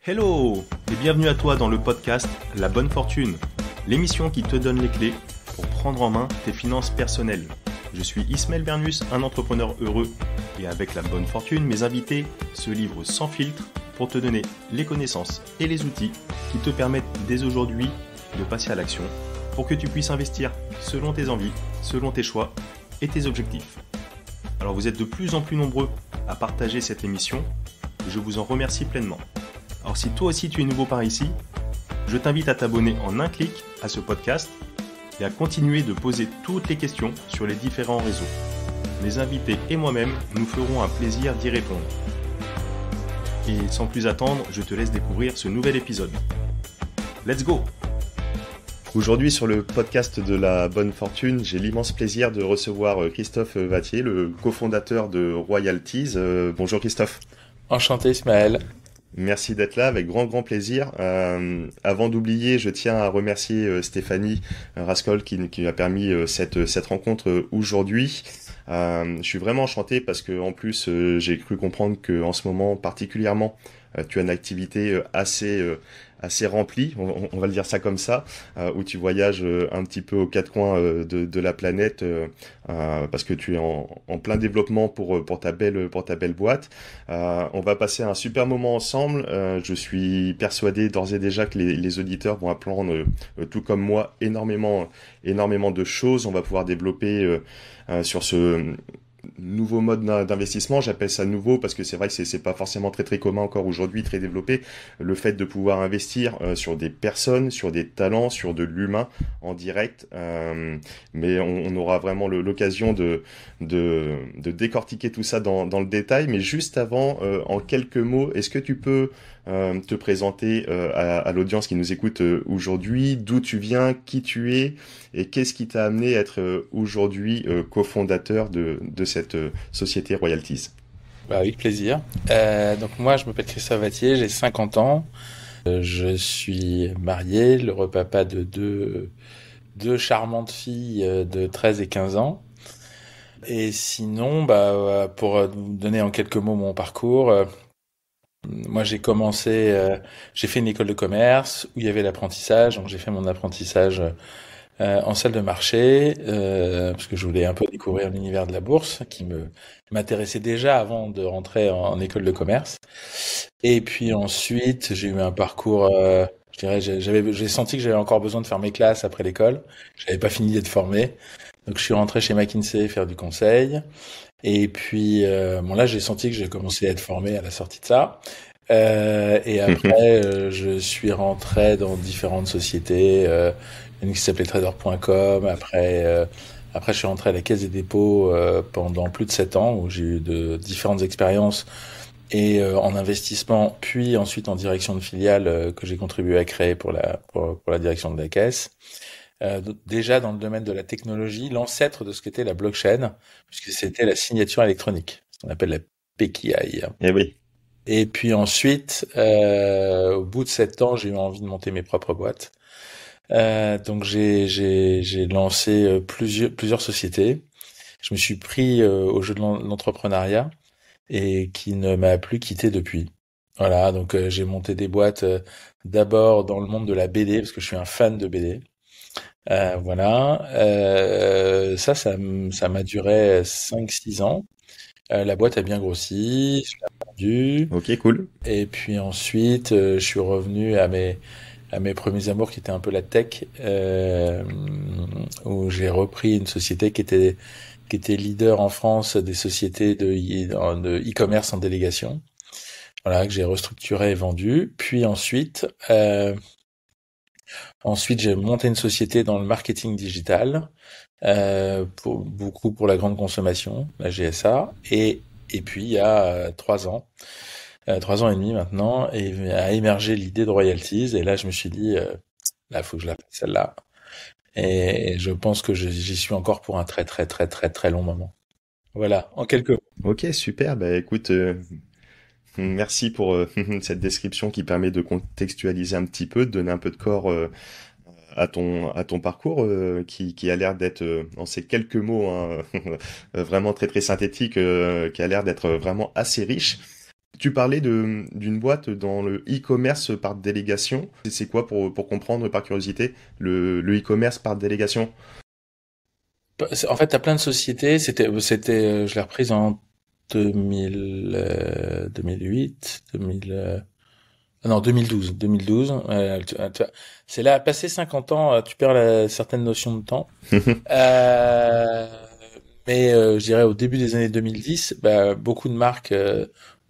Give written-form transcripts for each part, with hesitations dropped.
Hello et bienvenue à toi dans le podcast La Bonne Fortune, l'émission qui te donne les clés pour prendre en main tes finances personnelles. Je suis Ismaël Bernus, un entrepreneur heureux et avec la bonne fortune, mes invités se livrent sans filtre pour te donner les connaissances et les outils qui te permettent dès aujourd'hui de passer à l'action pour que tu puisses investir selon tes envies, selon tes choix et tes objectifs. Alors vous êtes de plus en plus nombreux à partager cette émission et je vous en remercie pleinement. Alors si toi aussi tu es nouveau par ici, je t'invite à t'abonner en un clic à ce podcast et à continuer de poser toutes les questions sur les différents réseaux. Mes invités et moi-même nous ferons un plaisir d'y répondre. Et sans plus attendre, je te laisse découvrir ce nouvel épisode. Let's go! Aujourd'hui sur le podcast de la bonne fortune, j'ai l'immense plaisir de recevoir Christophe Vattier, le cofondateur de Royalties. Bonjour Christophe. Enchanté Ismaël. Merci d'être là, avec grand plaisir. Avant d'oublier, je tiens à remercier Stéphanie Rascol qui a permis cette rencontre aujourd'hui. Je suis vraiment enchanté parce que en plus j'ai cru comprendre que en ce moment particulièrement tu as une activité assez remplie, on va le dire ça comme ça, où tu voyages un petit peu aux quatre coins de la planète parce que tu es en plein développement pour ta belle boîte. On va passer un super moment ensemble. Je suis persuadé d'ores et déjà que les auditeurs vont apprendre, tout comme moi, énormément de choses. On va pouvoir développer sur ce nouveau mode d'investissement. J'appelle ça nouveau parce que c'est vrai que c'est pas forcément très commun encore aujourd'hui, très développé, le fait de pouvoir investir sur des personnes, sur des talents, sur de l'humain en direct, mais on aura vraiment l'occasion de décortiquer tout ça dans le détail. Mais juste avant, en quelques mots, est-ce que tu peux te présenter à l'audience qui nous écoute aujourd'hui, d'où tu viens, qui tu es et qu'est-ce qui t'a amené à être aujourd'hui cofondateur de cette société Royalties? Bah, avec plaisir. Donc moi, je m'appelle Christophe Vattier, j'ai 50 ans. Je suis marié, le repapa de deux charmantes filles de 13 et 15 ans. Et sinon, pour vous donner en quelques mots mon parcours, moi j'ai j'ai fait une école de commerce où il y avait l'apprentissage. Donc j'ai fait mon apprentissage en salle de marché, parce que je voulais un peu découvrir l'univers de la bourse, qui m'intéressait déjà avant de rentrer en école de commerce. Et puis ensuite, j'ai eu un parcours, je dirais, j'ai senti que j'avais encore besoin de faire mes classes après l'école. J'avais pas fini d'être formé. Donc je suis rentré chez McKinsey faire du conseil. Et puis, là, j'ai senti que j'ai commencé à être formé à la sortie de ça. Et après, je suis rentré dans différentes sociétés, une qui s'appelait Trader.com. Après, je suis rentré à la Caisse des Dépôts pendant plus de 7 ans, où j'ai eu de différentes expériences et en investissement, puis ensuite en direction de filiale que j'ai contribué à créer pour la direction de la Caisse. Déjà dans le domaine de la technologie, l'ancêtre de ce qu'était la blockchain, puisque c'était la signature électronique, ce qu'on appelle la PKI. Eh oui. Et puis ensuite, au bout de 7 ans, j'ai eu envie de monter mes propres boîtes. Donc j'ai lancé plusieurs sociétés. Je me suis pris au jeu de l'entrepreneuriat et qui ne m'a plus quitté depuis. Voilà, donc j'ai monté des boîtes d'abord dans le monde de la BD parce que je suis un fan de BD. Voilà, ça m'a duré 5-6 ans. La boîte a bien grossi, je l'ai vendue. Ok, cool. Et puis ensuite, je suis revenu à mes premiers amours qui étaient un peu la tech, où j'ai repris une société qui était leader en France des sociétés de e-commerce en délégation. Voilà, que j'ai restructuré et vendu. Puis ensuite, j'ai monté une société dans le marketing digital, beaucoup pour la grande consommation, la GSA. Et puis il y a 3 ans. 3 ans et demi maintenant, et a émergé l'idée de Royalties. Et là, je me suis dit, là, faut que je la fasse celle-là. Et je pense que j'y suis encore pour un très long moment. Voilà, en quelques mots. Ok, super. Bah écoute, merci pour cette description qui permet de contextualiser un petit peu, de donner un peu de corps à ton parcours qui a l'air d'être, en ces quelques mots, hein, vraiment très synthétique, qui a l'air d'être vraiment assez riche. Tu parlais d'une boîte dans le e-commerce par délégation. C'est quoi pour comprendre par curiosité le e-commerce par délégation? En fait, t'as plein de sociétés. Je l'ai reprise en 2008, 2000, non, 2012, 2012. C'est là, passé 50 ans, tu perds certaines notions de temps. Euh, je dirais au début des années 2010, beaucoup de marques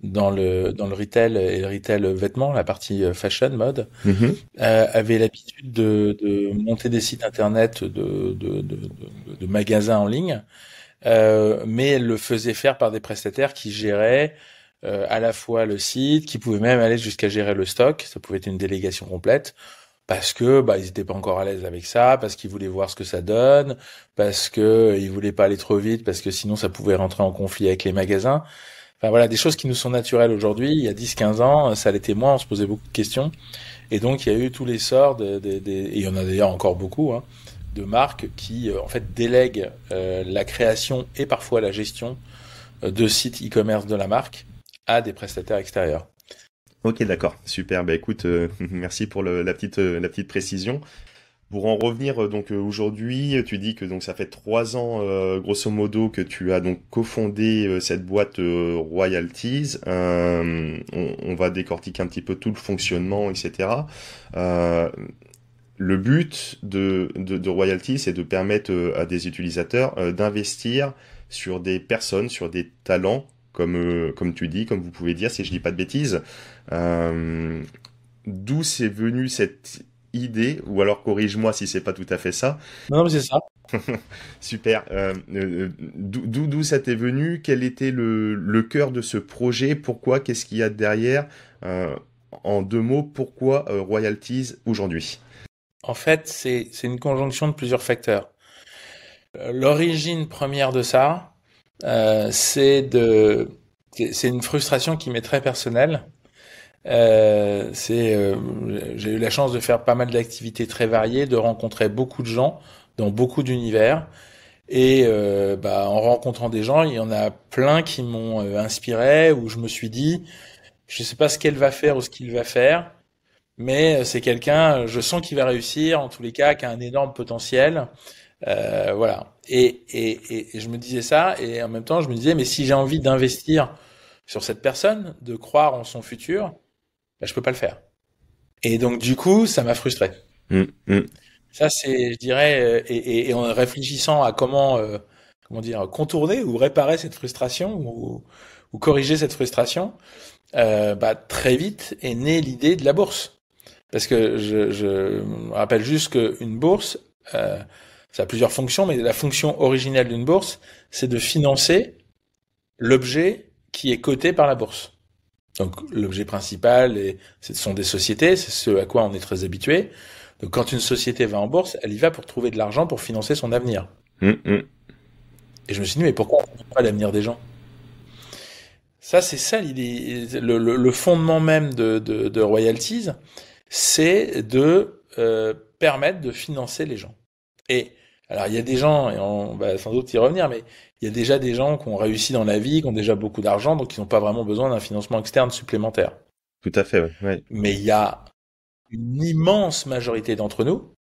dans le retail et le retail vêtements, la partie fashion mode, Mhm. avaient l'habitude de monter des sites internet de magasins en ligne, mais elles le faisaient faire par des prestataires qui géraient à la fois le site, qui pouvaient même aller jusqu'à gérer le stock. Ça pouvait être une délégation complète parce que ils étaient pas encore à l'aise avec ça, parce qu'ils voulaient voir ce que ça donne, parce que ils voulaient pas aller trop vite, parce que sinon ça pouvait rentrer en conflit avec les magasins. Enfin voilà, des choses qui nous sont naturelles aujourd'hui. Il y a 10-15 ans, ça l'était moins, on se posait beaucoup de questions. Et donc il y a eu tous les sorts et il y en a d'ailleurs encore beaucoup, hein, de marques qui en fait délèguent la création et parfois la gestion de sites e-commerce de la marque à des prestataires extérieurs. Ok, d'accord, super. Bah écoute, merci pour la petite précision. Pour en revenir aujourd'hui, tu dis que donc ça fait 3 ans grosso modo que tu as donc cofondé cette boîte Royalties. On va décortiquer un petit peu tout le fonctionnement, etc. Euh, le but de Royalties, c'est de permettre à des utilisateurs d'investir sur des personnes, sur des talents, comme tu dis, comme vous pouvez dire, si je dis pas de bêtises. Euh, D'où c'est venu cette idée, ou alors corrige-moi si c'est pas tout à fait ça. Non, non, mais c'est ça. Super. D'où ça t'est venu? Quel était le cœur de ce projet? Pourquoi? Qu'est-ce qu'il y a derrière? Euh, En 2 mots, pourquoi Royalties aujourd'hui? En fait, c'est une conjonction de plusieurs facteurs. L'origine première de ça, c'est une frustration qui m'est très personnelle. J'ai eu la chance de faire pas mal d'activités très variées, de rencontrer beaucoup de gens dans beaucoup d'univers. Et en rencontrant des gens, il y en a plein qui m'ont inspiré, où je me suis dit, je sais pas ce qu'elle va faire ou ce qu'il va faire, mais c'est quelqu'un, je sens qu'il va réussir, en tous les cas, qui a un énorme potentiel. Voilà. Et je me disais ça, et en même temps, je me disais, mais si j'ai envie d'investir sur cette personne, de croire en son futur, je peux pas le faire. Et donc, du coup, ça m'a frustré. Hum, hum. Ça, c'est, je dirais, et en réfléchissant à comment dire, contourner ou réparer cette frustration ou corriger cette frustration, très vite est née l'idée de la bourse. Parce que je me rappelle juste qu'une bourse, ça a plusieurs fonctions, mais la fonction originelle d'une bourse, c'est de financer l'objet qui est coté par la bourse. Donc l'objet principal, ce sont des sociétés, c'est ce à quoi on est très habitué. Donc quand une société va en bourse, elle y va pour trouver de l'argent pour financer son avenir. Hum, hum. Et je me suis dit, mais pourquoi on ne fait pas l'avenir des gens? Ça, c'est ça l'idée. Le fondement même de Royalties, c'est de permettre de financer les gens. Et alors, il y a des gens, et on va sans doute y revenir, mais il y a déjà des gens qui ont réussi dans la vie, qui ont déjà beaucoup d'argent, donc qui n'ont pas vraiment besoin d'un financement externe supplémentaire. Tout à fait, ouais. Ouais. Mais il y a une immense majorité d'entre nous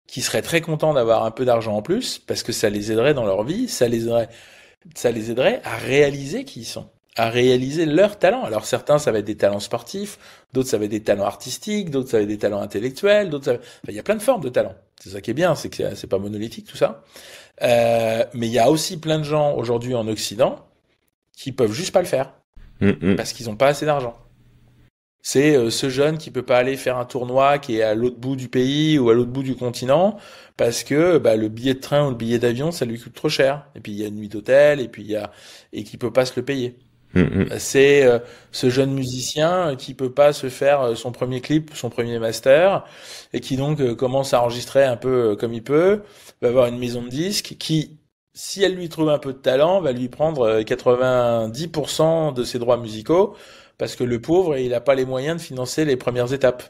qui seraient très contents d'avoir un peu d'argent en plus, parce que ça les aiderait dans leur vie, ça les aiderait à réaliser qui ils sont, à réaliser leurs talents. Alors certains, ça va être des talents sportifs, d'autres, ça va être des talents artistiques, d'autres, ça va être des talents intellectuels, il y a plein de formes de talents. C'est ça qui est bien, c'est que c'est pas monolithique tout ça. Mais il y a aussi plein de gens aujourd'hui en Occident qui peuvent juste pas le faire Hum, hum. parce qu'ils ont pas assez d'argent. C'est ce jeune qui peut pas aller faire un tournoi qui est à l'autre bout du pays ou à l'autre bout du continent parce que le billet de train ou le billet d'avion ça lui coûte trop cher. Et puis il y a une nuit d'hôtel et qui peut pas se le payer. Hum, hum. C'est ce jeune musicien qui peut pas se faire son premier clip, son premier master et qui donc commence à enregistrer un peu comme il peut, va avoir une maison de disques qui si elle lui trouve un peu de talent, va lui prendre 90% de ses droits musicaux parce que le pauvre, il n'a pas les moyens de financer les premières étapes.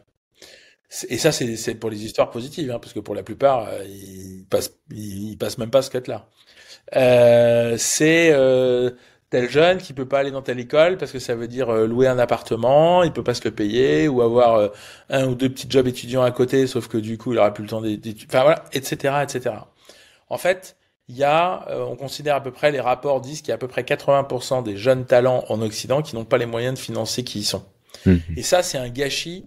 Et ça, c'est pour les histoires positives, hein, parce que pour la plupart, ils passent même pas ce cut-là. C'est tel jeune qui peut pas aller dans telle école parce que ça veut dire louer un appartement, il peut pas se le payer, ou avoir un ou deux petits jobs étudiants à côté, sauf que du coup il aura plus le temps d'étudier. Enfin voilà, etc., etc. En fait, on considère à peu près, les rapports disent qu'il y a à peu près 80% des jeunes talents en Occident qui n'ont pas les moyens de financer qui y sont. Et ça, c'est un gâchis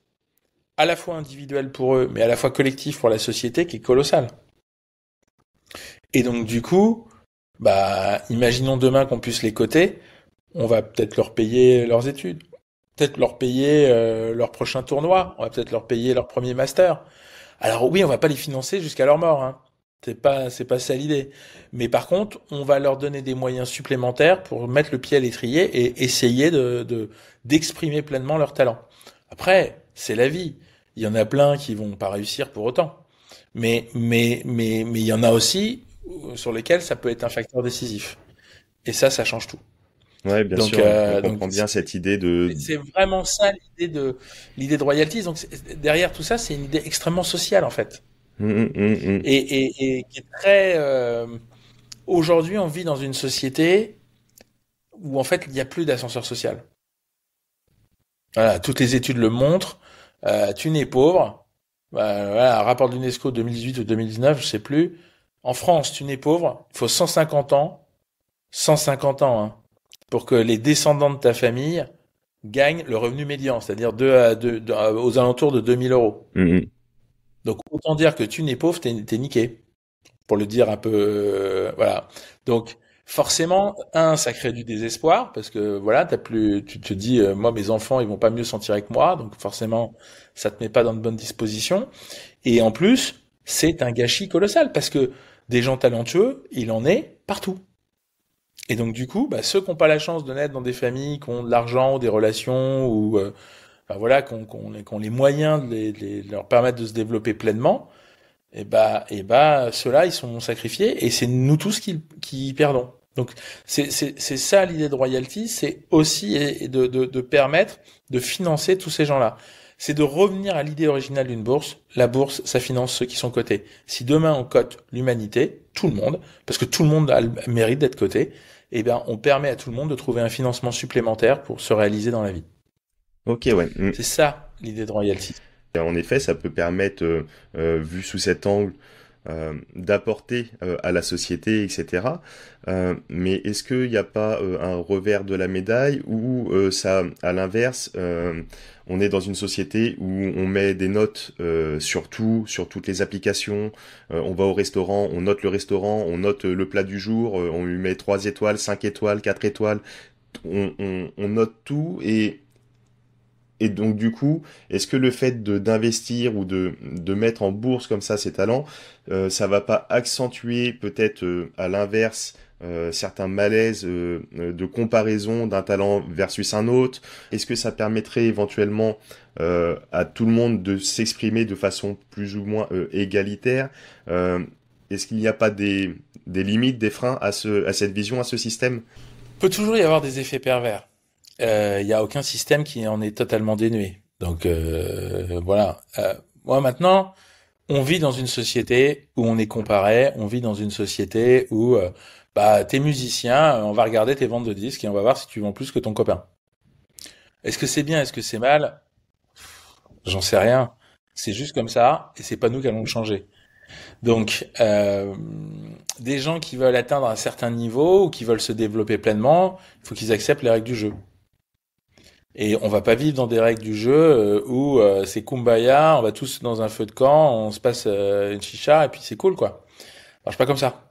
à la fois individuel pour eux, mais à la fois collectif pour la société qui est colossal. Et donc du coup, bah, imaginons demain qu'on puisse les coter, on va peut-être leur payer leurs études, peut-être leur payer leur prochain tournoi, on va peut-être leur payer leur premier master. Alors oui, on va pas les financer jusqu'à leur mort, hein. C'est pas ça l'idée. Mais par contre, on va leur donner des moyens supplémentaires pour mettre le pied à l'étrier et essayer d'exprimer pleinement leur talent. Après, c'est la vie. Il y en a plein qui vont pas réussir pour autant. Mais il y en a aussi sur lesquels ça peut être un facteur décisif. Et ça change tout. Ouais, bien Donc, sûr, on donc comprend bien cette idée de... c'est vraiment ça l'idée de royalties. Donc derrière tout ça, c'est une idée extrêmement sociale en fait, et qui est très. Aujourd'hui, on vit dans une société où en fait il n'y a plus d'ascenseur social. Voilà, toutes les études le montrent. Tu n'es pauvre. Voilà, un rapport de l'UNESCO 2018 ou 2019, je sais plus. En France, tu n'es pauvre. Il faut 150 ans, hein, pour que les descendants de ta famille gagnent le revenu médian, c'est-à-dire aux alentours de 2000 euros. Donc autant dire que tu n'es pauvre, t'es niqué, pour le dire un peu, voilà. Donc forcément, ça crée du désespoir parce que voilà, tu te dis, moi mes enfants ils vont pas mieux sentir avec moi, donc forcément ça te met pas dans de bonnes dispositions. Et en plus, c'est un gâchis colossal parce que des gens talentueux, il en est partout. Et donc du coup, bah, ceux qui n'ont pas la chance de naître dans des familles qui ont de l'argent ou des relations ou enfin, voilà, qui ont les moyens de leur permettre de se développer pleinement, et bah ceux-là ils sont sacrifiés et c'est nous tous qui perdons. Donc c'est ça l'idée de royalty, c'est aussi de permettre de financer tous ces gens-là. C'est de revenir à l'idée originale d'une bourse. La bourse, ça finance ceux qui sont cotés. Si demain on cote l'humanité, tout le monde, parce que tout le monde a le mérite d'être coté, eh bien on permet à tout le monde de trouver un financement supplémentaire pour se réaliser dans la vie. Ok, ouais. C'est ça l'idée de royalty. En effet, ça peut permettre, vu sous cet angle, d'apporter à la société, etc. Mais est-ce qu'il n'y a pas un revers de la médaille où ça, à l'inverse, on est dans une société où on met des notes sur tout, sur toutes les applications. On va au restaurant, on note le restaurant, on note le plat du jour, on lui met 3 étoiles, 5 étoiles, 4 étoiles. On note tout et donc du coup, est-ce que le fait d'investir ou de mettre en bourse comme ça ses talents, ça va pas accentuer peut-être à l'inverse certains malaises de comparaison d'un talent versus un autre? Est-ce que ça permettrait éventuellement à tout le monde de s'exprimer de façon plus ou moins égalitaire? Est-ce qu'il n'y a pas des limites, des freins à cette vision, à ce système? Il peut toujours y avoir des effets pervers. Il n'y a aucun système qui en est totalement dénué. Donc voilà. Moi maintenant, on vit dans une société où on est comparé, on vit dans une société où bah t'es musicien, on va regarder tes ventes de disques et on va voir si tu vends plus que ton copain. Est-ce que c'est bien, est-ce que c'est mal? J'en sais rien. C'est juste comme ça et c'est pas nous qui allons le changer. Donc des gens qui veulent atteindre un certain niveau ou qui veulent se développer pleinement, il faut qu'ils acceptent les règles du jeu. Et on va pas vivre dans des règles du jeu où c'est kumbaya, on va tous dans un feu de camp, on se passe une chicha et puis c'est cool quoi. Ça marche pas comme ça.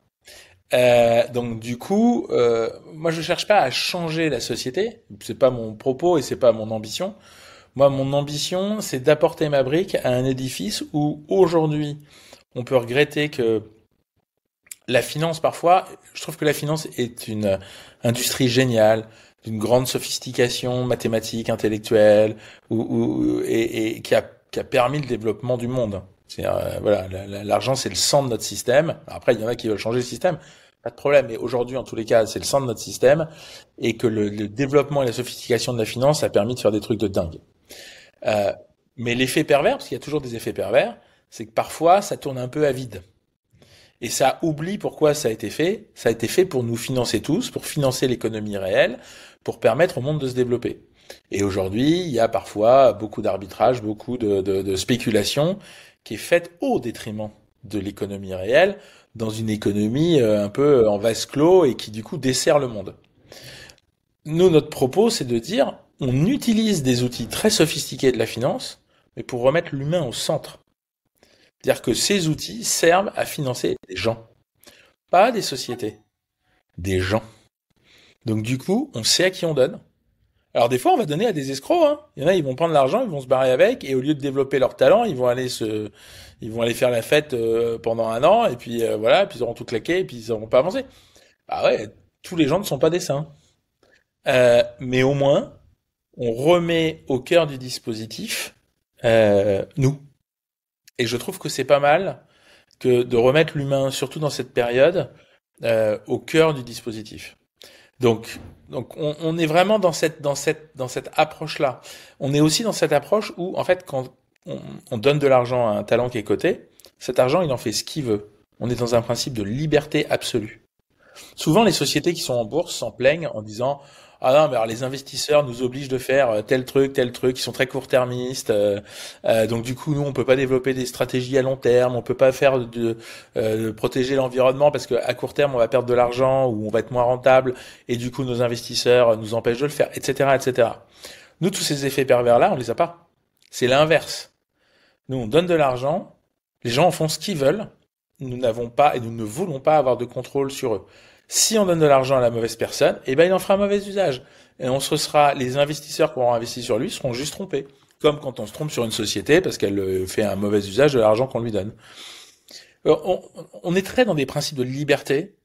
Donc du coup, moi je cherche pas à changer la société, c'est pas mon propos et c'est pas mon ambition. Moi mon ambition c'est d'apporter ma brique à un édifice où aujourd'hui on peut regretter que la finance parfois, je trouve que la finance est une industrie géniale d'une grande sophistication mathématique, intellectuelle, et qui a permis le développement du monde. Voilà, l'argent c'est le sang de notre système. Après, il y en a qui veulent changer le système, pas de problème. Mais aujourd'hui, en tous les cas, c'est le sang de notre système, et que le développement et la sophistication de la finance a permis de faire des trucs de dingue. Mais l'effet pervers, parce qu'il y a toujours des effets pervers, c'est que parfois ça tourne un peu à vide. Et ça oublie pourquoi ça a été fait. Ça a été fait pour nous financer tous, pour financer l'économie réelle, pour permettre au monde de se développer. Et aujourd'hui, il y a parfois beaucoup d'arbitrage, beaucoup de spéculation qui est faite au détriment de l'économie réelle, dans une économie un peu en vase clos et qui du coup dessert le monde. Nous, notre propos, c'est de dire, on utilise des outils très sophistiqués de la finance, mais pour remettre l'humain au centre. C'est-à-dire que ces outils servent à financer des gens, pas des sociétés, des gens. Donc du coup, on sait à qui on donne. Alors des fois, on va donner à des escrocs. Hein. Il y en a, ils vont prendre l'argent, ils vont se barrer avec, et au lieu de développer leur talent, ils vont aller faire la fête pendant un an, et puis voilà, puis ils auront tout claqué, et puis ils n'auront pas avancé. Ah ouais, tous les gens ne sont pas des saints. Mais au moins, on remet au cœur du dispositif nous. Et je trouve que c'est pas mal que de remettre l'humain, surtout dans cette période, au cœur du dispositif. Donc, on est vraiment dans cette approche-là. On est aussi dans cette approche où, en fait, quand on donne de l'argent à un talent qui est coté, cet argent, il en fait ce qu'il veut. On est dans un principe de liberté absolue. Souvent, les sociétés qui sont en bourse s'en plaignent en disant ah non, mais alors les investisseurs nous obligent de faire tel truc, ils sont très court-termistes, donc du coup nous on peut pas développer des stratégies à long terme, on peut pas faire de protéger l'environnement parce que à court terme on va perdre de l'argent ou on va être moins rentable et du coup nos investisseurs nous empêchent de le faire, etc., etc. Nous tous ces effets pervers là on les a pas. C'est l'inverse. Nous on donne de l'argent, les gens en font ce qu'ils veulent, nous n'avons pas et nous ne voulons pas avoir de contrôle sur eux. Si on donne de l'argent à la mauvaise personne, eh ben il en fera un mauvais usage. Et les investisseurs qui auront investi sur lui seront juste trompés. Comme quand on se trompe sur une société parce qu'elle fait un mauvais usage de l'argent qu'on lui donne. On est très dans des principes de liberté.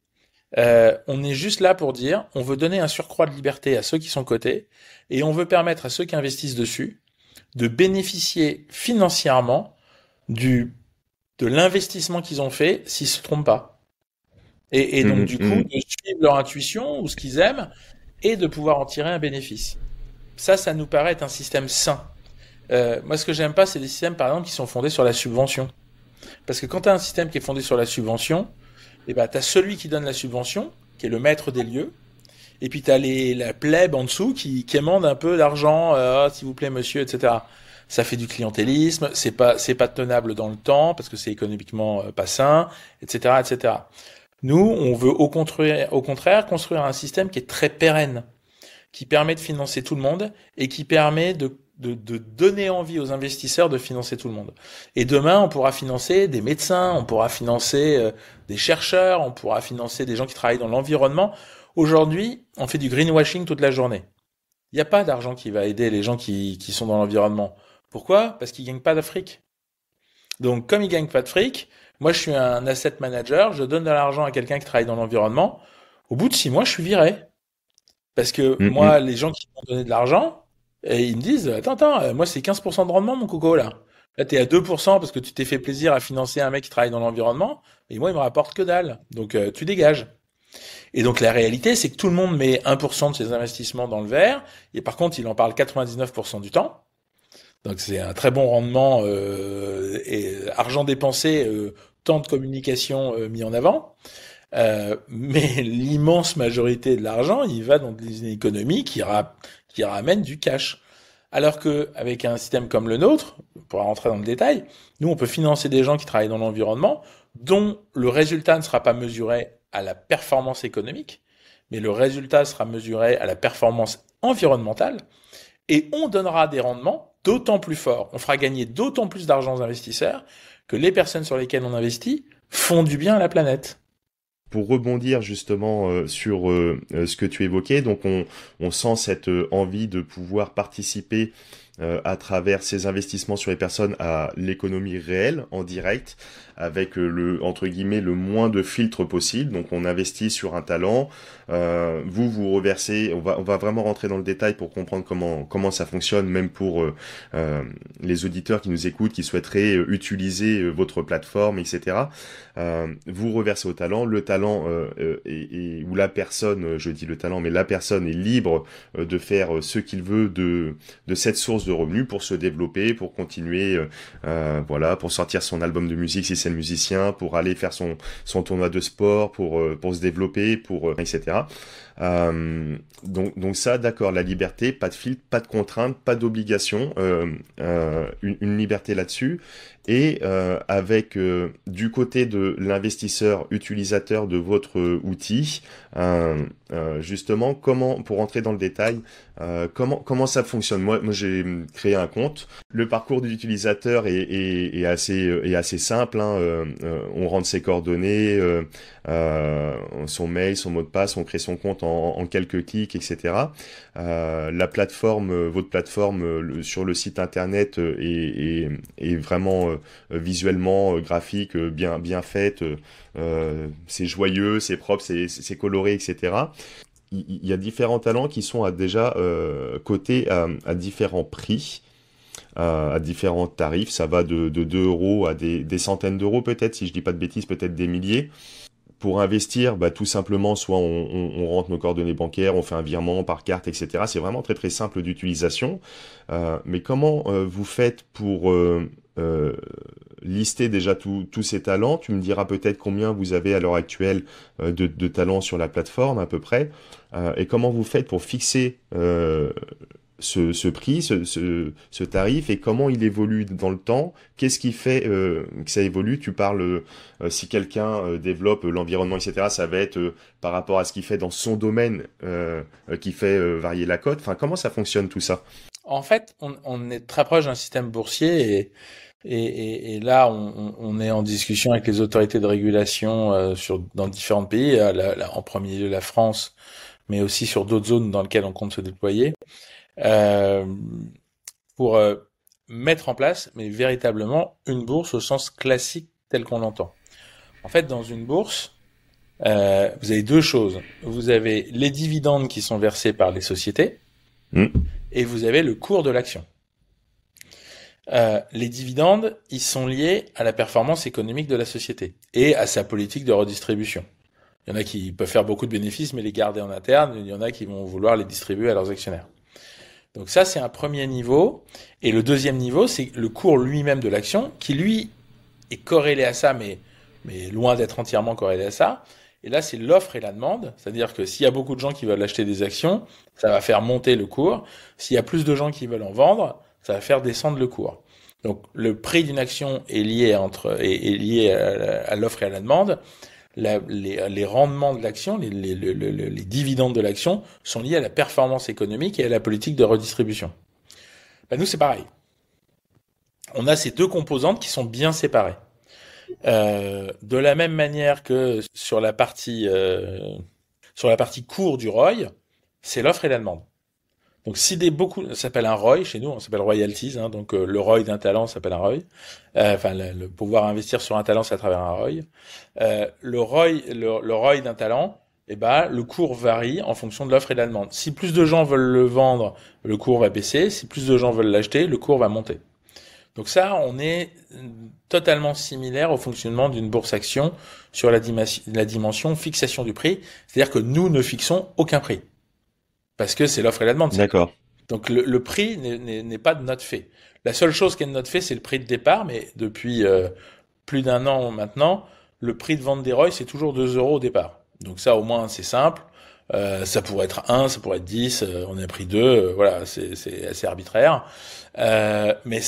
On est juste là pour dire, on veut donner un surcroît de liberté à ceux qui sont cotés et on veut permettre à ceux qui investissent dessus de bénéficier financièrement de l'investissement qu'ils ont fait s'ils se trompent pas. Et donc, du coup, de suivre leur intuition ou ce qu'ils aiment et de pouvoir en tirer un bénéfice. Ça nous paraît être un système sain. Moi, ce que j'aime pas, c'est des systèmes, par exemple, qui sont fondés sur la subvention. Parce que quand tu as un système qui est fondé sur la subvention, eh ben, tu as celui qui donne la subvention, qui est le maître des lieux, et puis tu as la plèbe en dessous qui quémande un peu d'argent, s'il vous plaît, monsieur, etc. Ça fait du clientélisme, c'est pas tenable dans le temps, parce que c'est économiquement pas sain, etc., etc. Nous, on veut au contraire construire un système qui est très pérenne, qui permet de financer tout le monde et qui permet de donner envie aux investisseurs de financer tout le monde. Et demain, on pourra financer des médecins, on pourra financer des chercheurs, on pourra financer des gens qui travaillent dans l'environnement. Aujourd'hui, on fait du greenwashing toute la journée. Il n'y a pas d'argent qui va aider les gens qui sont dans l'environnement. Pourquoi ? Parce qu'ils gagnent pas d'Afrique. Donc, comme ils gagnent pas de fric, moi, je suis un asset manager, je donne de l'argent à quelqu'un qui travaille dans l'environnement. Au bout de 6 mois, je suis viré. Parce que moi, les gens qui m'ont donné de l'argent, et ils me disent, attends, moi, c'est 15% de rendement, mon coco, là. Là, t'es à 2% parce que tu t'es fait plaisir à financer un mec qui travaille dans l'environnement, et moi, il me rapporte que dalle. Donc, tu dégages. Et donc, la réalité, c'est que tout le monde met 1% de ses investissements dans le vert, et par contre, il en parle 99% du temps. Donc c'est un très bon rendement et argent dépensé, temps de communication mis en avant. Mais l'immense majorité de l'argent, il va dans des économies qui ramènent du cash. Alors que avec un système comme le nôtre, pour rentrer dans le détail, nous on peut financer des gens qui travaillent dans l'environnement, dont le résultat ne sera pas mesuré à la performance économique, mais le résultat sera mesuré à la performance environnementale, et on donnera des rendements d'autant plus forts. On fera gagner d'autant plus d'argent aux investisseurs que les personnes sur lesquelles on investit font du bien à la planète. Pour rebondir justement sur ce que tu évoquais, donc on sent cette envie de pouvoir participer à travers ces investissements sur les personnes à l'économie réelle en direct avec le entre guillemets le moins de filtres possible. Donc on investit sur un talent, vous reversez, on va vraiment rentrer dans le détail pour comprendre comment ça fonctionne, même pour les auditeurs qui nous écoutent, qui souhaiteraient utiliser votre plateforme, etc. Vous reversez au talent, le talent ou la personne, je dis le talent, mais la personne est libre de faire ce qu'il veut de cette source de revenus pour se développer, pour continuer, voilà, pour sortir son album de musique si c'est le musicien, pour aller faire son tournoi de sport, pour se développer, etc. Donc ça, d'accord, la liberté, pas de filtre, pas de contrainte, pas d'obligation, une liberté là-dessus. Et avec du côté de l'investisseur utilisateur de votre outil, justement, pour rentrer dans le détail, comment ça fonctionne? Moi, j'ai créé un compte. Le parcours de l'utilisateur est assez simple, hein. On rentre ses coordonnées, son mail, son mot de passe, on crée son compte en quelques clics, etc. La plateforme, votre plateforme sur le site internet est vraiment visuellement graphique, bien faite. C'est joyeux, c'est propre, c'est coloré, etc. Il y a différents talents qui sont déjà cotés à différents prix, à différents tarifs. Ça va de 2 euros à des centaines d'euros peut-être, si je dis pas de bêtises, peut-être des milliers. Pour investir, tout simplement, soit on rentre nos coordonnées bancaires, on fait un virement par carte, etc. C'est vraiment très très simple d'utilisation. Mais comment vous faites pour lister déjà tous ces talents? Tu me diras peut-être combien vous avez à l'heure actuelle de talents sur la plateforme à peu près. Et comment vous faites pour fixer ce prix, ce tarif, et comment il évolue dans le temps? Qu'est-ce qui fait que ça évolue? Tu parles, si quelqu'un développe l'environnement, etc., ça va être par rapport à ce qu'il fait dans son domaine qui fait varier la cote. Enfin, comment ça fonctionne tout ça? En fait, on est très proche d'un système boursier et là, on est en discussion avec les autorités de régulation dans différents pays, en premier lieu la France, mais aussi sur d'autres zones dans lesquelles on compte se déployer. Pour mettre en place, mais véritablement, une bourse au sens classique tel qu'on l'entend. En fait, dans une bourse, vous avez deux choses. Vous avez les dividendes qui sont versés par les sociétés et vous avez le cours de l'action. Les dividendes, ils sont liés à la performance économique de la société et à sa politique de redistribution. Il y en a qui peuvent faire beaucoup de bénéfices mais les garder en interne, il y en a qui vont vouloir les distribuer à leurs actionnaires. Donc ça, c'est un premier niveau. Et le deuxième niveau, c'est le cours lui-même de l'action, qui lui est corrélé à ça, mais loin d'être entièrement corrélé à ça. Et là, c'est l'offre et la demande. C'est-à-dire que s'il y a beaucoup de gens qui veulent acheter des actions, ça va faire monter le cours. S'il y a plus de gens qui veulent en vendre, ça va faire descendre le cours. Donc le prix d'une action est lié à l'offre et à la demande. Les rendements de l'action, les dividendes de l'action sont liés à la performance économique et à la politique de redistribution. Nous, c'est pareil. On a ces deux composantes qui sont bien séparées. De la même manière que sur la partie cours du ROI, c'est l'offre et la demande. Donc, si ça s'appelle un ROI chez nous, on s'appelle royalties, hein, donc le ROI d'un talent s'appelle un ROI. Le pouvoir investir sur un talent, c'est à travers un ROI. Le ROI d'un talent, le cours varie en fonction de l'offre et de la demande. Si plus de gens veulent le vendre, le cours va baisser. Si plus de gens veulent l'acheter, le cours va monter. Donc ça, on est totalement similaire au fonctionnement d'une bourse action sur la dimension fixation du prix. C'est-à-dire que nous ne fixons aucun prix. Parce que c'est l'offre et la demande. D'accord. Donc le prix n'est pas de notre fait. La seule chose qui est de notre fait, c'est le prix de départ, mais depuis plus d'1 an maintenant, le prix de vente des ROI, c'est toujours 2 euros au départ. Donc ça, au moins, c'est simple. Ça pourrait être 1, ça pourrait être 10, on a pris 2, voilà, c'est assez arbitraire. Mais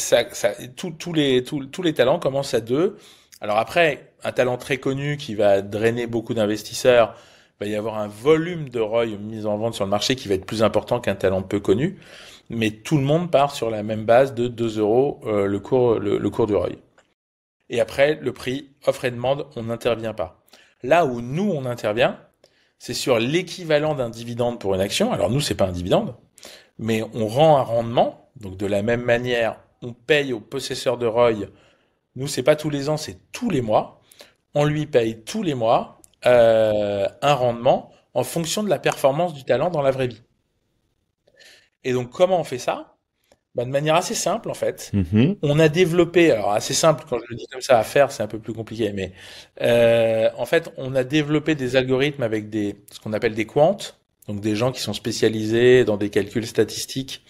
tous les talents commencent à 2. Alors après, un talent très connu qui va drainer beaucoup d'investisseurs, il va y avoir un volume de ROI mis en vente sur le marché qui va être plus important qu'un talent peu connu, mais tout le monde part sur la même base de 2 euros le cours du ROI. Et après, le prix, offre et demande, on n'intervient pas. Là où nous, on intervient, c'est sur l'équivalent d'un dividende pour une action. Alors nous, c'est pas un dividende, mais on rend un rendement. Donc de la même manière, on paye au possesseur de ROI. Nous, c'est pas tous les ans, c'est tous les mois. On lui paye tous les mois un rendement en fonction de la performance du talent dans la vraie vie. Et donc, comment on fait ça? De manière assez simple, en fait. On a développé, alors assez simple, quand je le dis comme ça, à faire, c'est un peu plus compliqué, mais en fait, on a développé des algorithmes avec ce qu'on appelle des quants, donc des gens qui sont spécialisés dans des calculs statistiques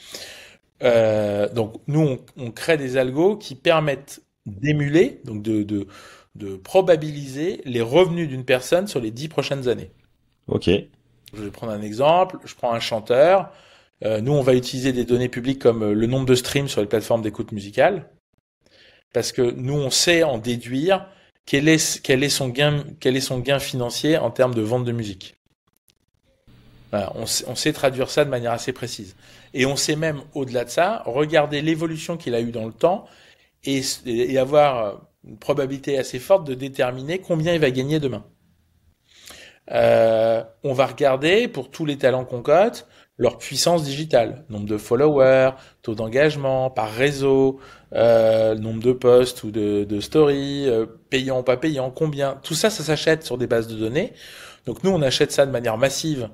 Donc nous, on crée des algos qui permettent d'émuler, donc de probabiliser les revenus d'une personne sur les 10 prochaines années. Ok. Je vais prendre un exemple. Je prends un chanteur. Nous, on va utiliser des données publiques comme le nombre de streams sur les plateformes d'écoute musicale, parce que nous, on sait en déduire quel est son gain financier en termes de vente de musique. Voilà, on sait traduire ça de manière assez précise. Et on sait même, au-delà de ça, regarder l'évolution qu'il a eue dans le temps et avoir une probabilité assez forte de déterminer combien il va gagner demain. On va regarder, pour tous les talents qu'on cote, leur puissance digitale, nombre de followers, taux d'engagement, par réseau, nombre de posts ou de stories, payant ou pas payant, combien. Tout ça, ça s'achète sur des bases de données. Donc nous, on achète ça de manière massive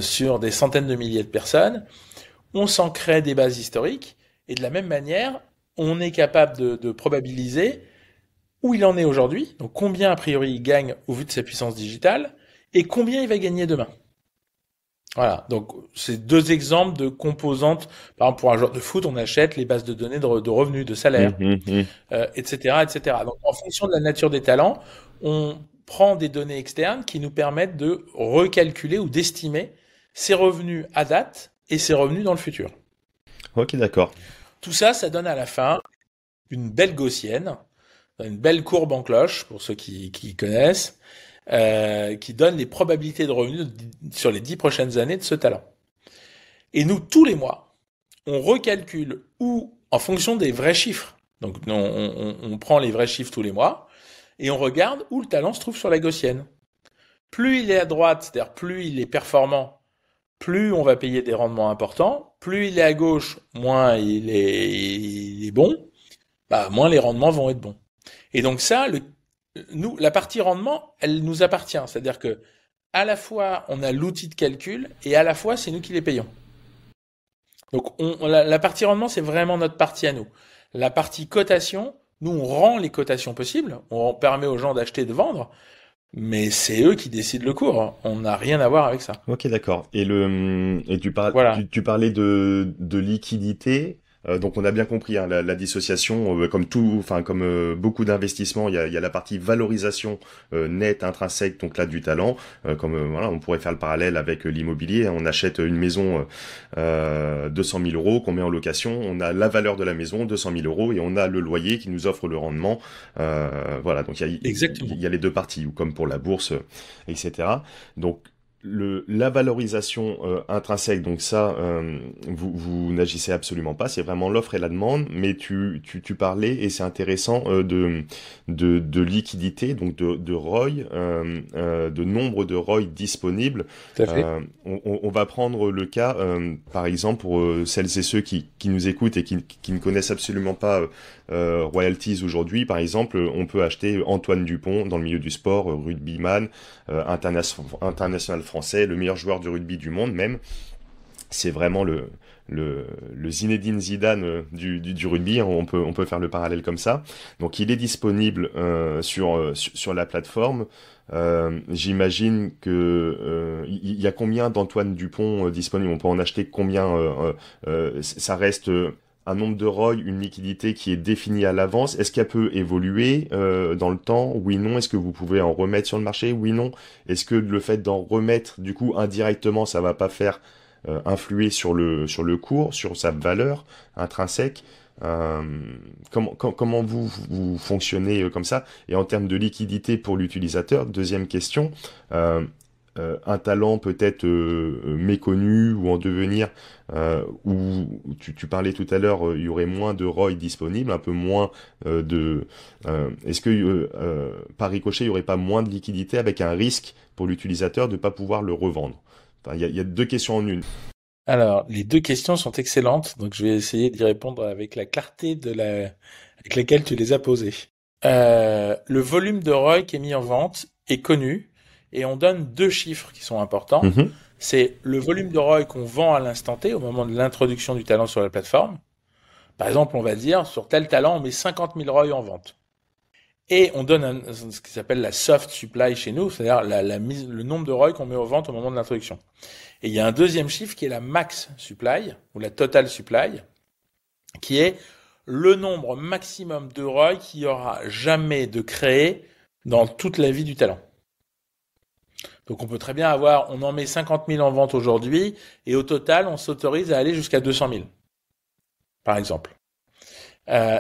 sur des centaines de milliers de personnes. On s'en crée des bases historiques et de la même manière, on est capable de probabiliser où il en est aujourd'hui, donc combien a priori il gagne au vu de sa puissance digitale et combien il va gagner demain. Voilà, donc c'est deux exemples de composantes. Par exemple, pour un joueur de foot, on achète les bases de données de revenus, de salaires, etc., etc. Donc, en fonction de la nature des talents, on prend des données externes qui nous permettent de recalculer ou d'estimer ses revenus à date et ses revenus dans le futur. Ok, d'accord. Tout ça, ça donne à la fin une belle gaussienne, une belle courbe en cloche, pour ceux qui connaissent, qui donne les probabilités de revenus sur les 10 prochaines années de ce talent. Et nous, tous les mois, on recalcule en fonction des vrais chiffres. Donc, on prend les vrais chiffres tous les mois et on regarde où le talent se trouve sur la gaussienne. Plus il est à droite, c'est-à-dire plus il est performant, plus on va payer des rendements importants. Plus il est à gauche, moins il est bon, moins les rendements vont être bons. Et donc ça, nous, la partie rendement, elle nous appartient. C'est-à-dire que à la fois, on a l'outil de calcul et à la fois, c'est nous qui les payons. Donc la partie rendement, c'est vraiment notre partie à nous. La partie cotation, nous, on rend les cotations possibles. On permet aux gens d'acheter et de vendre. Mais c'est eux qui décident le cours. On n'a rien à voir avec ça. Ok, d'accord. Et Voilà. tu parlais de liquidité. Donc on a bien compris hein, la dissociation, comme tout, enfin comme beaucoup d'investissements, il y a la partie valorisation nette, intrinsèque, donc là du talent. Voilà, on pourrait faire le parallèle avec l'immobilier. On achète une maison 200 000 euros qu'on met en location. On a la valeur de la maison 200 000 euros et on a le loyer qui nous offre le rendement. Voilà, donc Exactement. il y a les deux parties, ou comme pour la bourse, etc. Donc la valorisation intrinsèque, donc ça, vous n'agissez absolument pas, c'est vraiment l'offre et la demande, mais tu parlais, et c'est intéressant, de liquidité, donc de ROI, de nombre de ROI disponibles. Tout à fait. On va prendre le cas, par exemple, pour celles et ceux qui nous écoutent et qui ne connaissent absolument pas Royalties aujourd'hui, par exemple, on peut acheter Antoine Dupont dans le milieu du sport, rugbyman, international français, le meilleur joueur de rugby du monde même. C'est vraiment le Zinedine Zidane du rugby, hein, on peut faire le parallèle comme ça. Donc il est disponible sur la plateforme. J'imagine que il y a combien d'Antoine Dupont disponibles? On peut en acheter combien? Ça reste un nombre de ROI, une liquidité qui est définie à l'avance. Est-ce qu'elle peut évoluer dans le temps? Oui, non. Est-ce que vous pouvez en remettre sur le marché? Oui, non. Est-ce que le fait d'en remettre, du coup, indirectement, ça va pas faire influer sur le cours, sur sa valeur intrinsèque? Comment vous fonctionnez comme ça? Et en termes de liquidité pour l'utilisateur, deuxième question, un talent peut-être méconnu ou en devenir, où tu parlais tout à l'heure, il y aurait moins de ROI disponible, un peu moins est-ce que par ricochet, il n'y aurait pas moins de liquidité avec un risque pour l'utilisateur de ne pas pouvoir le revendre? Enfin, il y a deux questions en une. Alors, les deux questions sont excellentes, donc je vais essayer d'y répondre avec la clarté avec laquelle tu les as posées. Le volume de ROI qui est mis en vente est connu et on donne deux chiffres qui sont importants. Mhm. C'est le volume de ROI qu'on vend à l'instant T au moment de l'introduction du talent sur la plateforme. Par exemple, on va dire sur tel talent, on met 50 000 ROI en vente. Et on donne ce qui s'appelle la soft supply chez nous, c'est-à-dire le nombre de ROI qu'on met en vente au moment de l'introduction. Et il y a un deuxième chiffre qui est la max supply, ou la total supply, qui est le nombre maximum de ROI qu'il y aura jamais de créé dans toute la vie du talent. Donc on peut très bien on en met 50 000 en vente aujourd'hui, et au total, on s'autorise à aller jusqu'à 200 000, par exemple.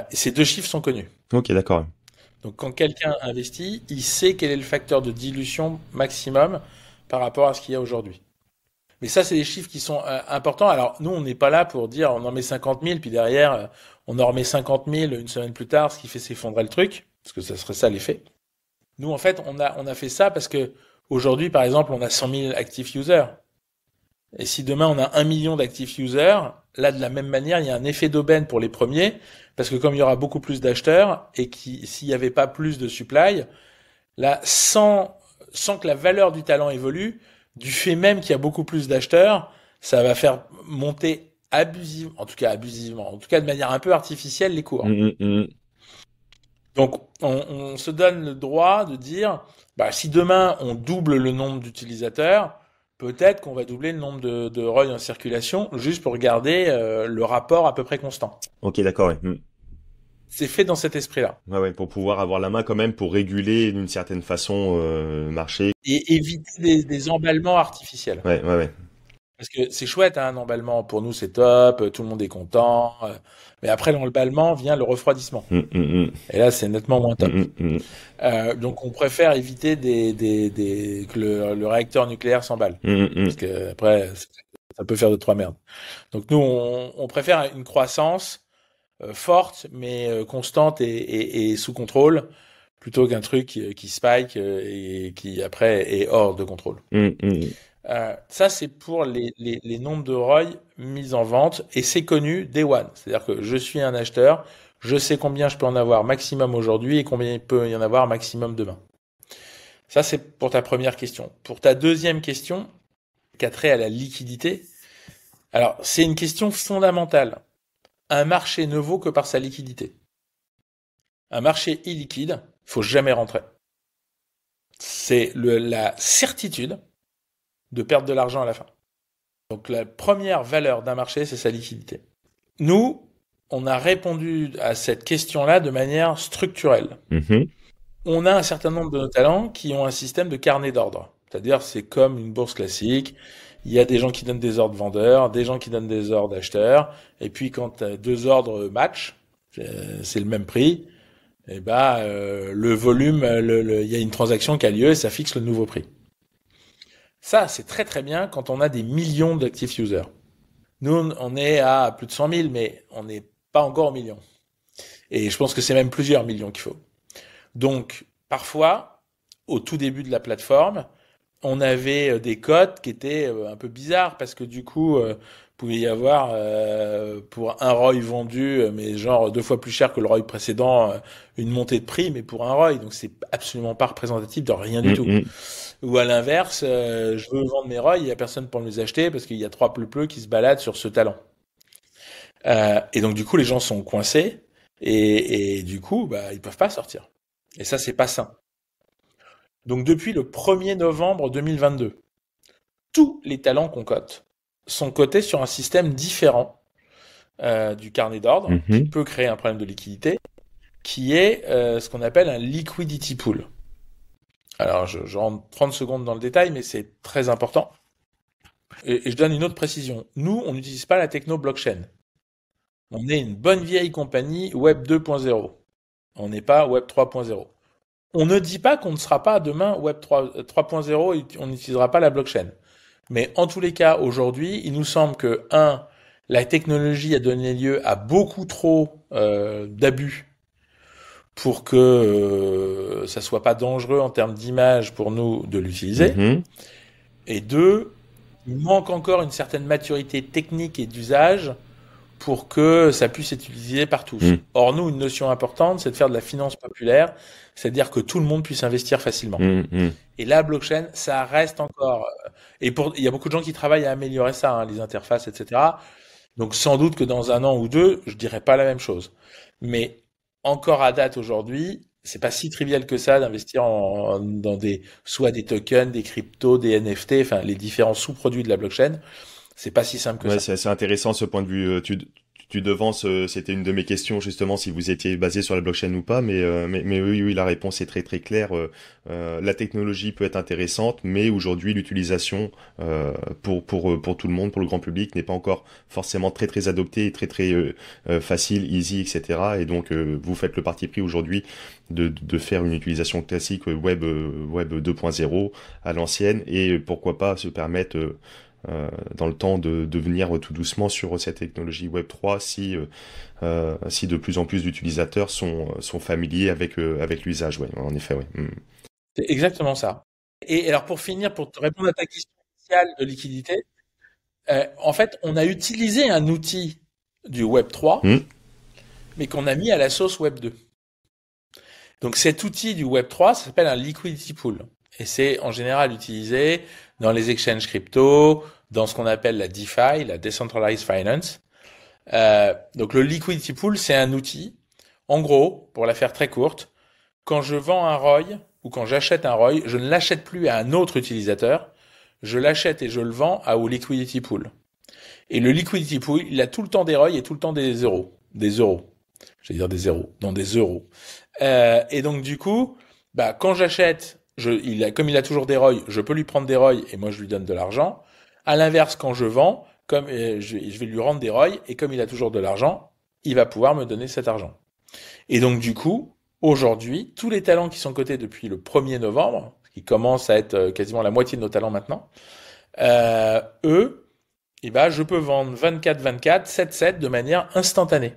Ces deux chiffres sont connus. Ok, d'accord. Donc quand quelqu'un investit, il sait quel est le facteur de dilution maximum par rapport à ce qu'il y a aujourd'hui. Mais ça, c'est des chiffres qui sont importants. Alors nous, on n'est pas là pour dire on en met 50 000, puis derrière, on en remet 50 000 une semaine plus tard, ce qui fait s'effondrer le truc, parce que ça serait ça l'effet. Nous, en fait, on a fait ça parce que aujourd'hui, par exemple, on a 100 000 active users. Et si demain, on a 1 million d'active users, là, de la même manière, il y a un effet d'aubaine pour les premiers, parce que comme il y aura beaucoup plus d'acheteurs, et s'il n'y avait pas plus de supply, là, sans que la valeur du talent évolue, du fait même qu'il y a beaucoup plus d'acheteurs, ça va faire monter abusivement, en tout cas de manière un peu artificielle, les cours. Donc, on se donne le droit de dire, si demain on double le nombre d'utilisateurs, peut-être qu'on va doubler le nombre de ROI en circulation, juste pour garder le rapport à peu près constant. Ok, d'accord. Ouais. C'est fait dans cet esprit-là. Ouais, pour pouvoir avoir la main quand même pour réguler d'une certaine façon le marché. Et éviter des emballements artificiels. Ouais. Parce que c'est chouette, un emballement. Pour nous, c'est top, tout le monde est content. Mais après l'emballement vient le refroidissement. Et là, c'est nettement moins top. Donc, on préfère éviter que le réacteur nucléaire s'emballe. Parce que après, ça peut faire de trois merdes. Donc, nous, on préfère une croissance forte, mais constante et sous contrôle, plutôt qu'un truc qui spike et qui, après, est hors de contrôle. Ça, c'est pour les nombres de ROI mis en vente, et c'est connu day one. C'est-à-dire que je suis un acheteur, je sais combien je peux en avoir maximum aujourd'hui et combien il peut y en avoir maximum demain. Ça, c'est pour ta première question. Pour ta deuxième question, qui a trait à la liquidité, alors c'est une question fondamentale. Un marché ne vaut que par sa liquidité. Un marché illiquide, il faut jamais rentrer. C'est la certitude de perdre de l'argent à la fin. Donc la première valeur d'un marché, c'est sa liquidité. Nous, on a répondu à cette question-là de manière structurelle. On a un certain nombre de nos talents qui ont un système de carnet d'ordre. C'est-à-dire, c'est comme une bourse classique. Il y a des gens qui donnent des ordres vendeurs, des gens qui donnent des ordres acheteurs. Et puis, quand deux ordres matchent, c'est le même prix, et le volume, il y a une transaction qui a lieu et ça fixe le nouveau prix. Ça, c'est très très bien quand on a des millions d'active users. Nous, on est à plus de 100 000, mais on n'est pas encore au million. Et je pense que c'est même plusieurs millions qu'il faut. Donc, parfois, au tout début de la plateforme, on avait des cotes qui étaient un peu bizarres, parce que du coup, pouvait y avoir pour un ROI vendu, mais genre 2 fois plus cher que le ROI précédent, une montée de prix, mais pour un ROI. Donc, c'est absolument pas représentatif de rien du tout. Ou à l'inverse, je veux vendre mes ROI, il y a personne pour me les acheter parce qu'il y a 3 pleu qui se baladent sur ce talent. Et donc, du coup, les gens sont coincés et du coup, ils peuvent pas sortir. Et ça, c'est pas sain. Donc, depuis le 1er novembre 2022, tous les talents qu'on cote sont cotés sur un système différent du carnet d'ordre, qui peut créer un problème de liquidité, qui est ce qu'on appelle un liquidity pool. Alors, je rentre 30 secondes dans le détail, mais c'est très important. Et je donne une autre précision. Nous, on n'utilise pas la techno blockchain. On est une bonne vieille compagnie Web 2.0. On n'est pas Web 3.0. On ne dit pas qu'on ne sera pas demain Web 3.0 et on n'utilisera pas la blockchain. Mais en tous les cas, aujourd'hui, il nous semble que, la technologie a donné lieu à beaucoup trop d'abus pour que ça soit pas dangereux en termes d'image pour nous de l'utiliser. Et 2, il manque encore une certaine maturité technique et d'usage pour que ça puisse être utilisé par tous. Or, nous, une notion importante, c'est de faire de la finance populaire, c'est-à-dire que tout le monde puisse investir facilement. Et la blockchain, ça reste encore... il y a beaucoup de gens qui travaillent à améliorer ça, les interfaces, etc. Donc, sans doute que dans 1 an ou 2, je dirais pas la même chose. Mais encore à date aujourd'hui, c'est pas si trivial que ça d'investir dans soit des tokens, des cryptos, des NFT, enfin les différents sous-produits de la blockchain. C'est pas si simple que ça. C'est assez intéressant ce point de vue. Tu tu devances, c'était une de mes questions justement si vous étiez basé sur la blockchain ou pas, mais oui, oui, la réponse est très très claire. La technologie peut être intéressante, mais aujourd'hui l'utilisation pour tout le monde, pour le grand public, n'est pas encore forcément très très adoptée et très très facile, easy, etc. Et donc vous faites le parti pris aujourd'hui de faire une utilisation classique web 2.0 à l'ancienne et pourquoi pas se permettre dans le temps de venir tout doucement sur cette technologie Web 3 si de plus en plus d'utilisateurs sont familiers avec l'usage. Ouais, en effet, ouais. C'est exactement ça. Et alors pour finir, pour te répondre à ta question initiale de liquidité, en fait, on a utilisé un outil du Web 3, mais qu'on a mis à la sauce Web 2. Donc cet outil du Web 3, ça s'appelle un liquidity pool. Et c'est en général utilisé dans les exchanges crypto, dans ce qu'on appelle la DeFi, la Decentralized Finance. Donc le liquidity pool, c'est un outil. En gros, pour la faire très courte, quand je vends un ROI ou quand j'achète un ROI, je ne l'achète plus à un autre utilisateur, je l'achète et je le vends au liquidity pool. Et le liquidity pool, il a tout le temps des ROI et tout le temps des euros. Des euros. Je vais dire des zéros. Non, des euros. Et donc du coup, quand j'achète, comme il a toujours des ROI, je peux lui prendre des ROI et moi je lui donne de l'argent. À l'inverse, quand je vends, comme je vais lui rendre des ROI et comme il a toujours de l'argent, il va pouvoir me donner cet argent. Et donc du coup, aujourd'hui, tous les talents qui sont cotés depuis le 1er novembre, qui commence à être quasiment la moitié de nos talents maintenant, eux, je peux vendre 24-24, 7-7 de manière instantanée.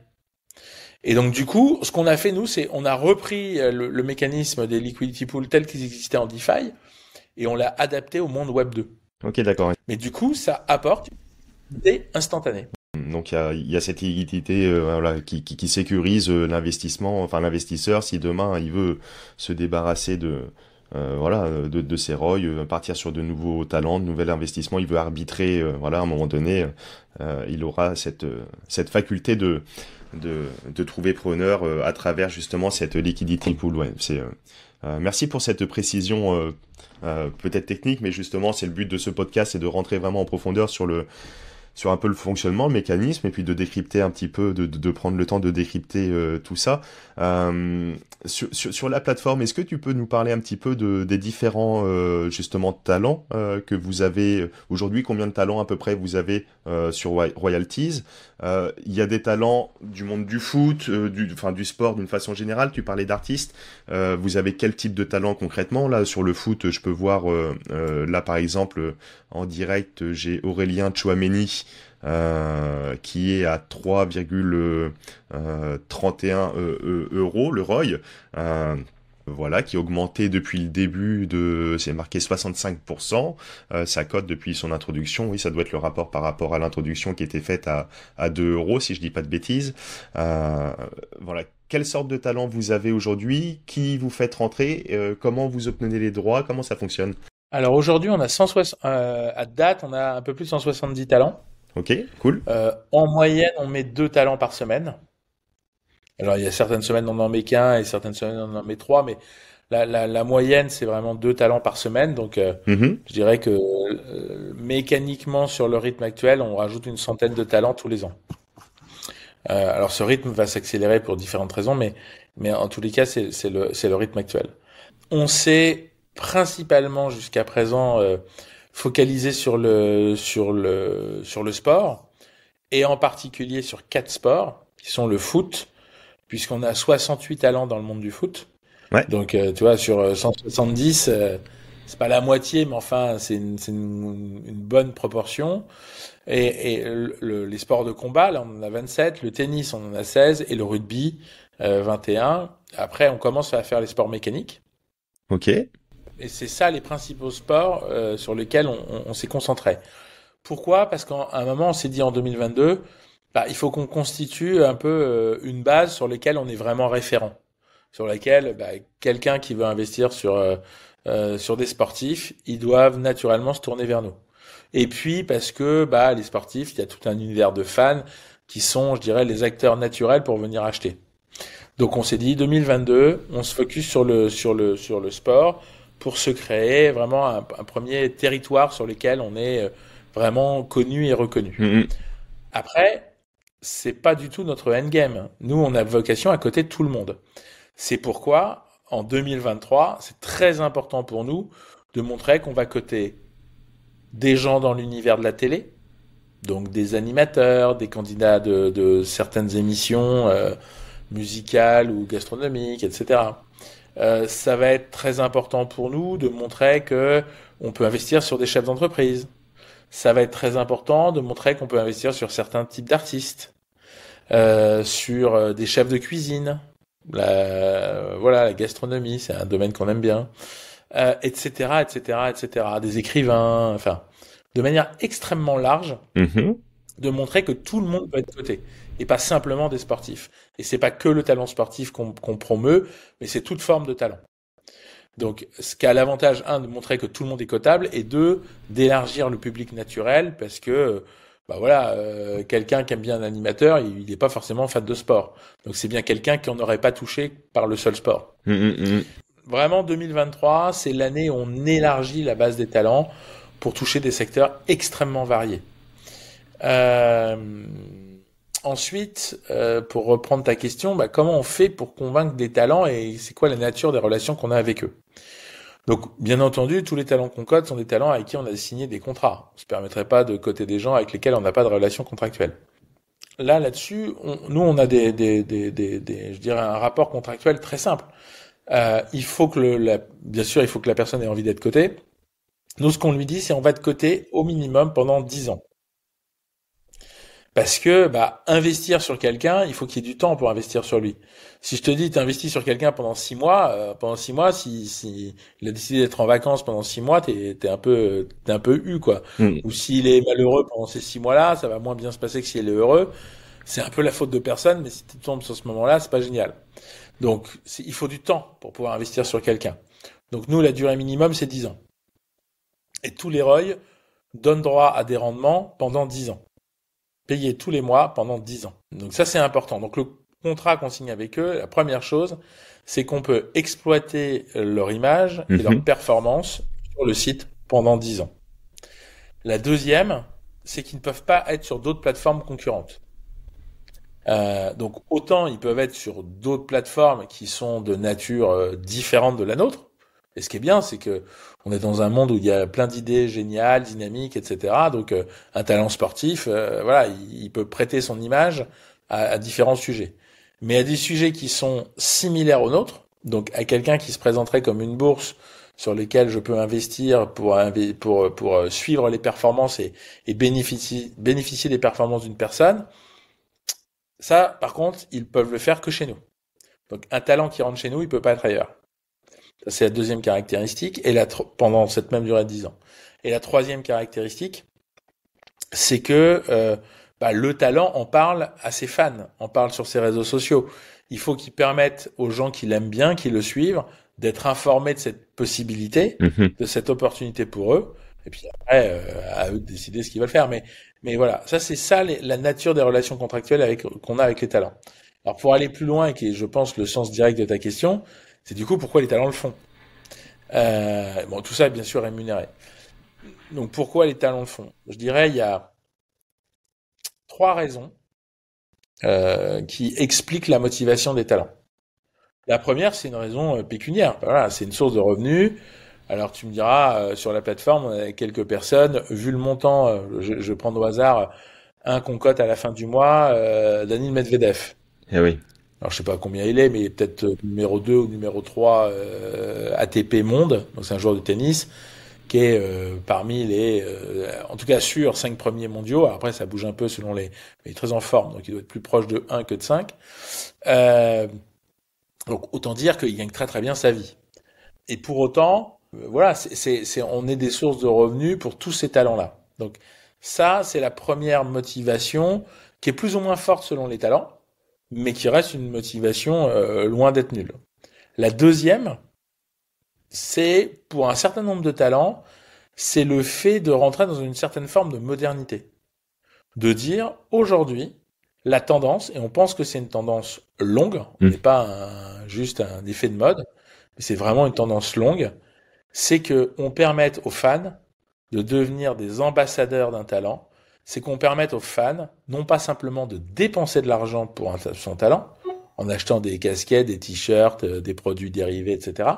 Et donc du coup, ce qu'on a fait nous, c'est on a repris le mécanisme des liquidity pools tels qu'ils existaient en DeFi et on l'a adapté au monde Web 2. Ok, d'accord. Mais du coup, ça apporte des instantanés. Donc il y a cette liquidité voilà, qui sécurise l'investissement, enfin l'investisseur si demain il veut se débarrasser de ses ROI, partir sur de nouveaux talents, de nouveaux investissements, il veut arbitrer, voilà, à un moment donné, il aura cette faculté de trouver preneur à travers justement cette liquidity pool. Ouais, merci pour cette précision peut-être technique, mais justement c'est le but de ce podcast, c'est de rentrer vraiment en profondeur sur un peu le fonctionnement, le mécanisme, et puis de décrypter un petit peu, de prendre le temps de décrypter tout ça. Sur la plateforme, est-ce que tu peux nous parler un petit peu des différents justement talents que vous avez aujourd'hui? Combien de talents à peu près vous avez sur Royalties? Il y a des talents du monde du foot, du sport d'une façon générale. Tu parlais d'artistes. Vous avez quel type de talent concrètement? Là, sur le foot, je peux voir là par exemple en direct, j'ai Aurélien Tchouaméni qui est à 3,31 euros le ROI. Voilà, qui a augmenté depuis le début c'est marqué 65%. Sa cote depuis son introduction, oui, ça doit être le rapport par rapport à l'introduction qui était faite à 2 euros, si je dis pas de bêtises. Voilà. Quelle sorte de talent vous avez aujourd'hui? Qui vous faites rentrer? Comment vous obtenez les droits? Comment ça fonctionne? Alors aujourd'hui, on a 160, à date, on a un peu plus de 170 talents. Ok, cool. En moyenne, on met 2 talents par semaine. Alors, il y a certaines semaines, on en met qu'un et certaines semaines, on en met 3, mais la moyenne, c'est vraiment 2 talents par semaine. Donc, je dirais que mécaniquement, sur le rythme actuel, on rajoute une centaine de talents tous les ans. Alors, ce rythme va s'accélérer pour différentes raisons, mais en tous les cas, c'est le rythme actuel. On s'est principalement, jusqu'à présent, focalisé sur le sport, et en particulier sur 4 sports, qui sont le foot, puisqu'on a 68 talents dans le monde du foot. Ouais. Donc, tu vois, sur 170, c'est pas la moitié, mais enfin, c'est une bonne proportion. Et les sports de combat, là, on en a 27, le tennis, on en a 16, et le rugby, 21. Après, on commence à faire les sports mécaniques. Ok. Et c'est ça les principaux sports sur lesquels on s'est concentré. Pourquoi? Parce qu'à un moment, on s'est dit en 2022, il faut qu'on constitue un peu une base sur laquelle on est vraiment référent, sur laquelle quelqu'un qui veut investir sur des sportifs, ils doivent naturellement se tourner vers nous. Et puis parce que les sportifs, il y a tout un univers de fans qui sont, je dirais, les acteurs naturels pour venir acheter. Donc on s'est dit 2022, on se focus sur le sport pour se créer vraiment un premier territoire sur lequel on est vraiment connu et reconnu. Mmh. Après, c'est pas du tout notre endgame. Nous, on a vocation à coter tout le monde. C'est pourquoi, en 2023, c'est très important pour nous de montrer qu'on va coter des gens dans l'univers de la télé, donc des animateurs, des candidats de certaines émissions musicales ou gastronomiques, etc. Ça va être très important pour nous de montrer que on peut investir sur des chefs d'entreprise. Ça va être très important de montrer qu'on peut investir sur certains types d'artistes, sur des chefs de cuisine. Voilà, la gastronomie, c'est un domaine qu'on aime bien, etc., etc., etc. Des écrivains, enfin, de manière extrêmement large, Mhm. de montrer que tout le monde peut être coté et pas simplement des sportifs. Et c'est pas que le talent sportif qu'on promeut, mais c'est toute forme de talent. Donc, ce qui a l'avantage, un, de montrer que tout le monde est cotable, et deux, d'élargir le public naturel, parce que, bah voilà, quelqu'un qui aime bien un animateur, il n'est pas forcément fan de sport. Donc, c'est bien quelqu'un qui n'aurait pas touché par le seul sport. Mhm, mhm. Vraiment, 2023, c'est l'année où on élargit la base des talents pour toucher des secteurs extrêmement variés. Euh, Ensuite, pour reprendre ta question, bah, comment on fait pour convaincre des talents et c'est quoi la nature des relations qu'on a avec eux? Donc, bien entendu, tous les talents qu'on cote sont des talents avec qui on a signé des contrats. On ne se permettrait pas de coter des gens avec lesquels on n'a pas de relation contractuelle. Là-dessus, nous, on a je dirais, un rapport contractuel très simple. Il faut que bien sûr, il faut que la personne ait envie d'être cotée. Nous, ce qu'on lui dit, c'est on va te coter au minimum pendant 10 ans. Parce que bah, investir sur quelqu'un, il faut qu'il y ait du temps pour investir sur lui. Si je te dis t'investis sur quelqu'un pendant 6 mois, si il a décidé d'être en vacances pendant 6 mois, t'es un peu eu quoi. Mhm. Ou s'il est malheureux pendant ces 6 mois-là, ça va moins bien se passer que s'il est heureux. C'est un peu la faute de personne, mais si tu tombes sur ce moment-là, c'est pas génial. Donc il faut du temps pour pouvoir investir sur quelqu'un. Donc nous, la durée minimum, c'est 10 ans. Et tous les ROI donnent droit à des rendements pendant 10 ans. Payés tous les mois pendant 10 ans. Donc ça, c'est important. Donc le contrat qu'on signe avec eux, la première chose, c'est qu'on peut exploiter leur image et leur Mhm. performance sur le site pendant 10 ans. La deuxième, c'est qu'ils ne peuvent pas être sur d'autres plateformes concurrentes. Donc autant ils peuvent être sur d'autres plateformes qui sont de nature différente de la nôtre. Et ce qui est bien, c'est que on est dans un monde où il y a plein d'idées géniales, dynamiques, etc. Donc un talent sportif, voilà, il peut prêter son image à différents sujets. Mais à des sujets qui sont similaires aux nôtres, donc à quelqu'un qui se présenterait comme une bourse sur lesquelles je peux investir pour suivre les performances et bénéficier des performances d'une personne. Ça, par contre, ils peuvent le faire que chez nous. Donc, un talent qui rentre chez nous, il peut pas être ailleurs. Ça, c'est la deuxième caractéristique, et pendant cette même durée de 10 ans. Et la troisième caractéristique, c'est que bah, le talent en parle à ses fans, en parle sur ses réseaux sociaux. Il faut qu'il permette aux gens qui l'aiment bien, qui le suivent, d'être informés de cette possibilité, Mhm. de cette opportunité pour eux. Et puis après, à eux de décider ce qu'ils veulent faire. Mais voilà, ça c'est ça la nature des relations contractuelles qu'on a avec les talents. Alors pour aller plus loin, et qui est, je pense, le sens direct de ta question, c'est du coup pourquoi les talents le font. Bon, tout ça est bien sûr rémunéré. Donc pourquoi les talents le font? Je dirais il y a trois raisons qui expliquent la motivation des talents. La première, c'est une raison pécuniaire. Voilà, c'est une source de revenus. Alors tu me diras, sur la plateforme, on a quelques personnes, vu le montant, je prends au hasard un qu'on cote à la fin du mois, Daniil Medvedev. Eh oui. Alors je sais pas combien il est, mais peut-être numéro 2 ou numéro 3 ATP monde, donc c'est un joueur de tennis qui est parmi en tout cas sur 5 premiers mondiaux. Alors après ça bouge un peu selon mais il est très en forme, donc il doit être plus proche de 1 que de 5. Euh, donc autant dire qu'il gagne très très bien sa vie. Et pour autant, voilà, on est des sources de revenus pour tous ces talents-là. Donc ça, c'est la première motivation qui est plus ou moins forte selon les talents, mais qui reste une motivation loin d'être nulle. La deuxième, c'est pour un certain nombre de talents, c'est le fait de rentrer dans une certaine forme de modernité. De dire, aujourd'hui, la tendance, et on pense que c'est une tendance longue, on n'est Mhm. pas juste un effet de mode, mais c'est vraiment une tendance longue, c'est que on permette aux fans de devenir des ambassadeurs d'un talent c'est qu'on permette aux fans, non pas simplement de dépenser de l'argent pour son talent, en achetant des casquettes, des t-shirts, des produits dérivés, etc.,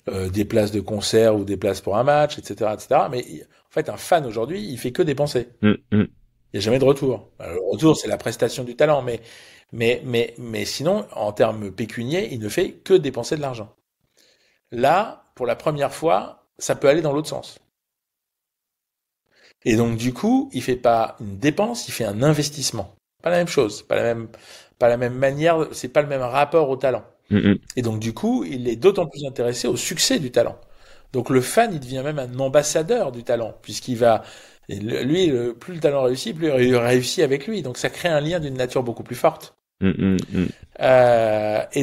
des places de concert ou des places pour un match, etc., etc. Mais en fait, un fan aujourd'hui, il fait que dépenser. Il n'y a jamais de retour. Alors, le retour, c'est la prestation du talent, mais sinon, en termes pécuniaires, il ne fait que dépenser de l'argent. Là, pour la première fois, ça peut aller dans l'autre sens. Et donc, du coup, il fait pas une dépense, il fait un investissement. Pas la même chose, pas la même manière, c'est pas le même rapport au talent. Et donc, du coup, il est d'autant plus intéressé au succès du talent. Donc, le fan, il devient même un ambassadeur du talent, puisqu'il va, lui, plus le talent réussit, plus il réussit avec lui. Donc, ça crée un lien d'une nature beaucoup plus forte. Et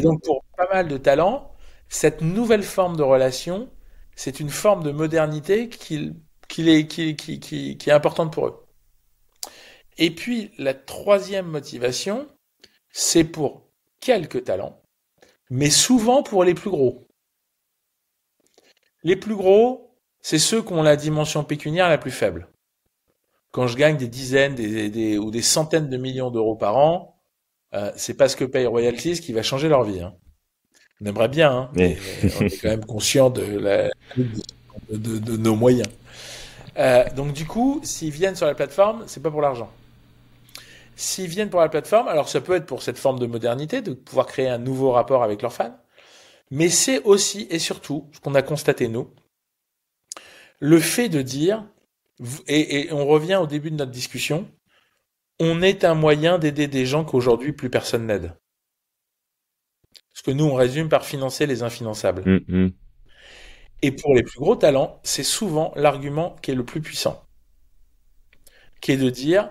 donc, pour pas mal de talents, cette nouvelle forme de relation, c'est une forme de modernité qui est importante pour eux. Et puis, la troisième motivation, c'est pour quelques talents, mais souvent pour les plus gros. Les plus gros, c'est ceux qui ont la dimension pécuniaire la plus faible. Quand je gagne des dizaines ou des centaines de millions d'euros par an, c'est pas ce que paye Royalties qui va changer leur vie. Hein. On aimerait bien, hein, mais on est quand même conscient de nos moyens. Donc du coup, s'ils viennent sur la plateforme, c'est pas pour l'argent. S'ils viennent pour la plateforme, alors ça peut être pour cette forme de modernité, de pouvoir créer un nouveau rapport avec leurs fans, mais c'est aussi et surtout ce qu'on a constaté nous, le fait de dire, et on revient au début de notre discussion, on est un moyen d'aider des gens qu'aujourd'hui plus personne n'aide. Parce que nous, on résume par financer les infinançables. Et pour les plus gros talents, c'est souvent l'argument qui est le plus puissant. Qui est de dire,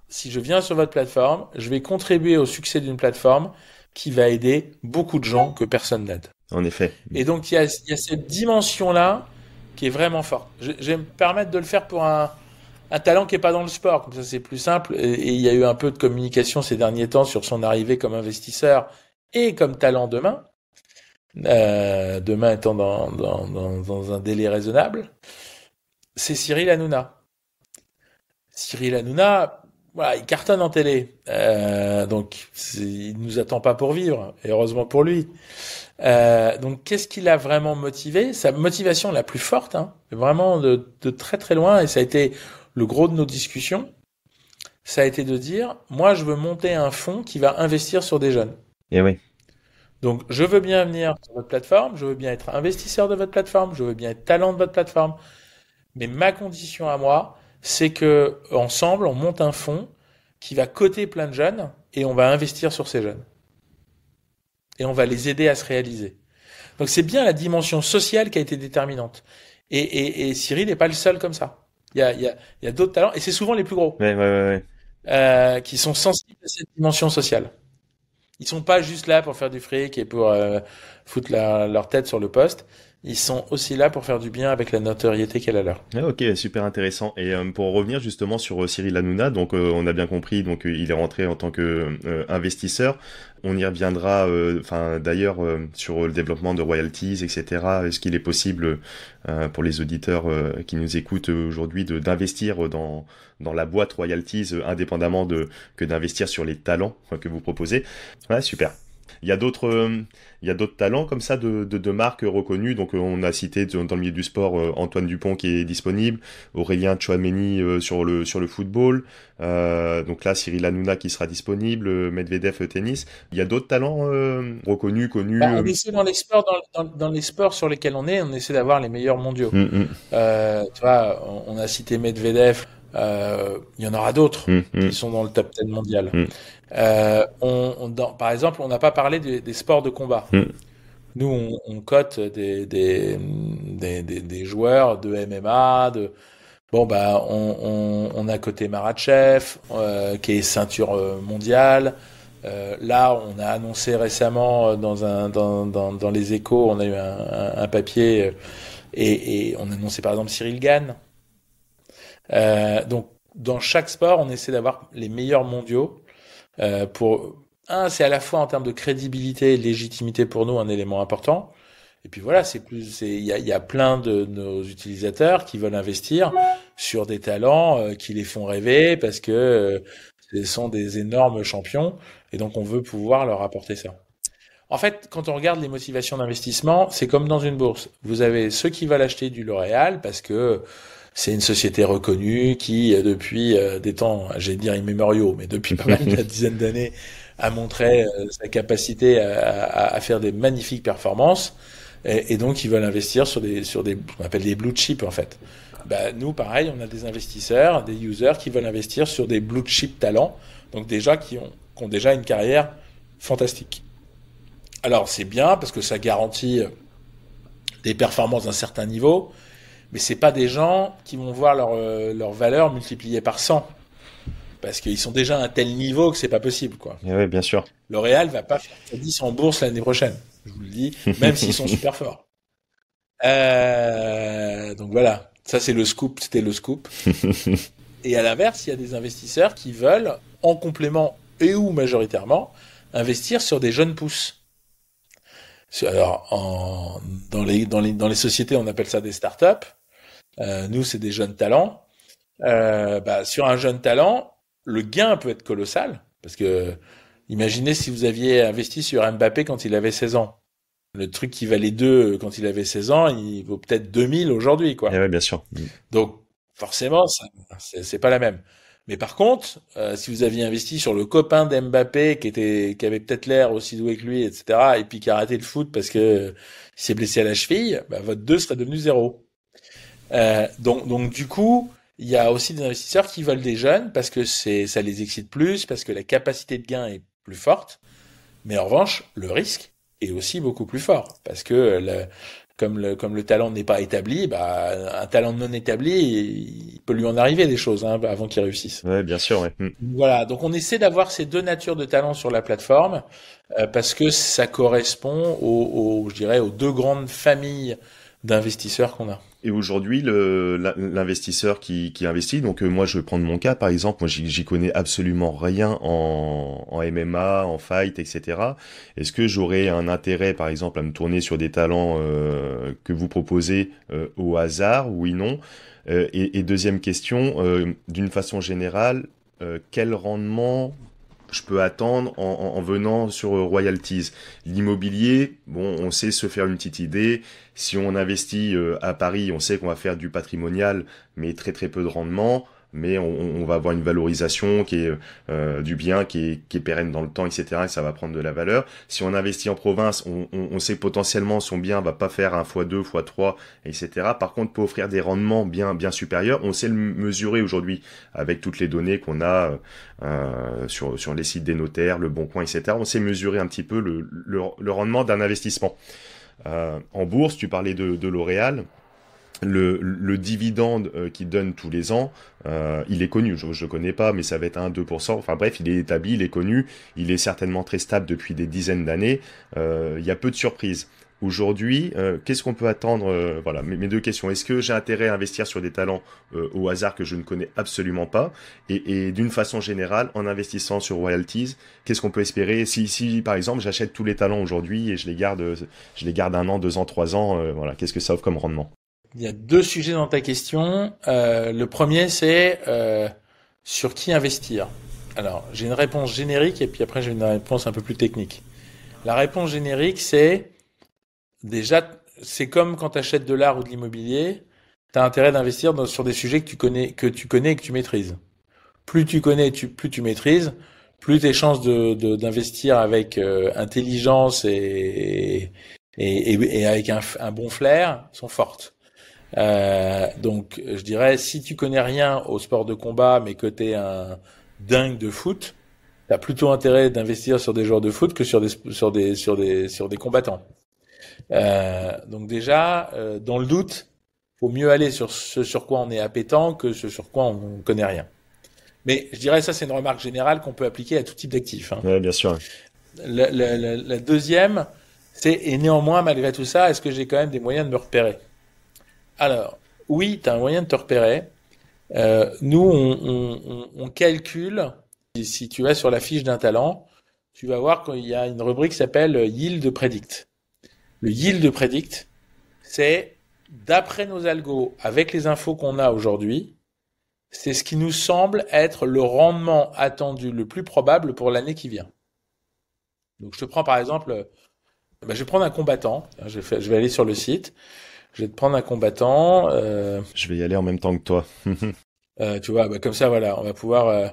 si je viens sur votre plateforme, je vais contribuer au succès d'une plateforme qui va aider beaucoup de gens que personne n'aide. En effet. Et donc, il y a cette dimension-là qui est vraiment forte. Je vais me permettre de le faire pour un talent qui est pas dans le sport. Comme ça, c'est plus simple. Et il y a eu un peu de communication ces derniers temps sur son arrivée comme investisseur et comme talent demain. Demain étant dans un délai raisonnable. C'est Cyril Hanouna. Cyril Hanouna, voilà, il cartonne en télé. Donc, il nous attend pas pour vivre. Et heureusement pour lui. Donc, qu'est-ce qui l'a vraiment motivé? Sa motivation la plus forte, hein, vraiment de très très loin, et ça a été le gros de nos discussions, ça a été de dire, moi, je veux monter un fonds qui va investir sur des jeunes. Et oui. Donc, je veux bien venir sur votre plateforme, je veux bien être investisseur de votre plateforme, je veux bien être talent de votre plateforme, mais ma condition à moi, c'est que ensemble, on monte un fonds qui va coter plein de jeunes et on va investir sur ces jeunes. Et on va les aider à se réaliser. Donc, c'est bien la dimension sociale qui a été déterminante. Et Cyril n'est pas le seul comme ça. Il y a d'autres talents, et c'est souvent les plus gros, qui sont sensibles à cette dimension sociale. Ils sont pas juste là pour faire du fric et pour foutre leur tête sur le poste. Ils sont aussi là pour faire du bien avec la notoriété qu'elle a leur. Ah, ok, super intéressant. Et pour revenir justement sur Cyril Hanouna, donc on a bien compris, donc il est rentré en tant que investisseur. On y reviendra, d'ailleurs sur le développement de royalties, etc. Est-ce qu'il est possible pour les auditeurs qui nous écoutent aujourd'hui d'investir dans la boîte royalties indépendamment que d'investir sur les talents que vous proposez? Ouais, super. Il y a d'autres talents comme ça de marques reconnues. Donc on a cité dans le milieu du sport Antoine Dupont qui est disponible, Aurélien Tchouameni sur le football. Donc là Cyril Hanouna qui sera disponible, Medvedev tennis. Il y a d'autres talents reconnus, connus. On essaie dans les sports dans les sports sur lesquels on essaie d'avoir les meilleurs mondiaux. Tu vois, on a cité Medvedev. Il y en aura d'autres qui sont dans le top 10 mondial. Par exemple, on n'a pas parlé des sports de combat. Nous, on cote des joueurs de MMA. On a coté Makhachev, qui est ceinture mondiale. Là, on a annoncé récemment dans les Échos, on a eu un papier et on a annoncé par exemple Cyril Gane. Donc, dans chaque sport, on essaie d'avoir les meilleurs mondiaux c'est à la fois en termes de crédibilité et de légitimité pour nous un élément important, Et puis voilà, il y a plein de nos utilisateurs qui veulent investir sur des talents qui les font rêver parce que ce sont des énormes champions et donc on veut pouvoir leur apporter ça. En fait, quand on regarde les motivations d'investissement, c'est comme dans une bourse. Vous avez ceux qui veulent acheter du L'Oréal parce que c'est une société reconnue qui, depuis des temps, j'allais dire immémoriaux, mais depuis pas mal de dizaines d'années, a montré sa capacité à faire des magnifiques performances. Et donc, ils veulent investir sur on appelle des blue chips, en fait. Bah, nous, pareil, on a des investisseurs, des users qui veulent investir sur des blue chip talents. Donc, déjà, qui ont déjà une carrière fantastique. Alors, c'est bien parce que ça garantit des performances d'un certain niveau, mais c'est pas des gens qui vont voir leur valeur multipliée par 100. Parce qu'ils sont déjà à un tel niveau que c'est pas possible, quoi. Oui, bien sûr. L'Oréal va pas faire 10 en bourse l'année prochaine. Je vous le dis, même s'ils sont super forts. Donc voilà. Ça, c'est le scoop. C'était le scoop. Et à l'inverse, il y a des investisseurs qui veulent, en complément et ou majoritairement, investir sur des jeunes pousses. Alors, dans les sociétés, on appelle ça des startups. Nous, c'est des jeunes talents. Sur un jeune talent, le gain peut être colossal. Parce que, imaginez si vous aviez investi sur Mbappé quand il avait 16 ans. Le truc qui valait 2 quand il avait 16 ans, il vaut peut-être 2000 aujourd'hui, quoi. Et ouais, bien sûr. Donc, forcément, c'est pas la même. Mais par contre, si vous aviez investi sur le copain d'Mbappé qui avait peut-être l'air aussi doué que lui, etc., et puis qui a arrêté le foot parce que il s'est blessé à la cheville, votre 2 serait devenu 0. Donc du coup, il y a aussi des investisseurs qui veulent des jeunes parce que ça les excite plus, parce que la capacité de gain est plus forte. Mais en revanche, le risque est aussi beaucoup plus fort parce que comme le talent n'est pas établi, un talent non établi, il peut lui en arriver des choses avant qu'il réussisse. Ouais, bien sûr. Ouais. Voilà, donc on essaie d'avoir ces deux natures de talent sur la plateforme parce que ça correspond je dirais, aux deux grandes familles d'investisseurs qu'on a. Et aujourd'hui, l'investisseur qui investit, donc moi je vais prendre mon cas par exemple, moi j'y connais absolument rien en MMA, en fight, etc. Est-ce que j'aurais un intérêt par exemple à me tourner sur des talents que vous proposez au hasard, oui, non? Et deuxième question, d'une façon générale, quel rendement je peux attendre en venant sur royalties. L'immobilier, bon, on sait se faire une petite idée. Si on investit à Paris, on sait qu'on va faire du patrimonial, mais très très peu de rendement. Mais on va avoir une valorisation qui est du bien, qui est pérenne dans le temps, etc. Et ça va prendre de la valeur. Si on investit en province, on sait potentiellement son bien va pas faire un x2, x3, etc. Par contre, peut offrir des rendements bien supérieurs. On sait le mesurer aujourd'hui avec toutes les données qu'on a sur les sites des notaires, le Bon Coin, etc. On sait mesurer un petit peu le rendement d'un investissement. En bourse, tu parlais de L'Oréal. Le dividende qu'il donne tous les ans, il est connu. Je ne connais pas, mais ça va être 1-2%. Enfin bref, il est établi, il est connu. Il est certainement très stable depuis des dizaines d'années. Il y a peu de surprises. Aujourd'hui, qu'est-ce qu'on peut attendre Voilà, mes deux questions. Est-ce que j'ai intérêt à investir sur des talents au hasard que je ne connais absolument pas et d'une façon générale, en investissant sur royalties, qu'est-ce qu'on peut espérer si par exemple, j'achète tous les talents aujourd'hui et je les garde 1 an, 2 ans, 3 ans, voilà, qu'est-ce que ça offre comme rendement? Il y a deux sujets dans ta question. Le premier, c'est sur qui investir. Alors, j'ai une réponse générique et puis après, j'ai une réponse un peu plus technique. La réponse générique, c'est déjà, c'est comme quand tu achètes de l'art ou de l'immobilier, tu as intérêt d'investir sur des sujets que tu connais et que tu maîtrises. Plus tu connais, plus tu maîtrises, plus tes chances d'investir avec intelligence et avec un bon flair sont fortes. Donc, je dirais, si tu connais rien au sport de combat, mais que t'es un dingue de foot, t'as plutôt intérêt d'investir sur des joueurs de foot que sur des combattants. Donc déjà, dans le doute, faut mieux aller sur ce sur quoi on est appétent que ce sur quoi on connaît rien. Mais je dirais ça, c'est une remarque générale qu'on peut appliquer à tout type d'actifs. Ouais, bien sûr. La deuxième, et néanmoins, malgré tout ça, est-ce que j'ai quand même des moyens de me repérer? Alors, oui, tu as un moyen de te repérer. Nous, on calcule, si tu vas sur la fiche d'un talent, tu vas voir qu'il y a une rubrique qui s'appelle Yield Predict. Le yield predict, c'est, d'après nos algos, avec les infos qu'on a aujourd'hui, c'est ce qui nous semble être le rendement attendu le plus probable pour l'année qui vient. Donc je te prends par exemple, je vais prendre un combattant, je vais aller sur le site, je vais te prendre un combattant. Je vais y aller en même temps que toi. Tu vois, comme ça, voilà, on va pouvoir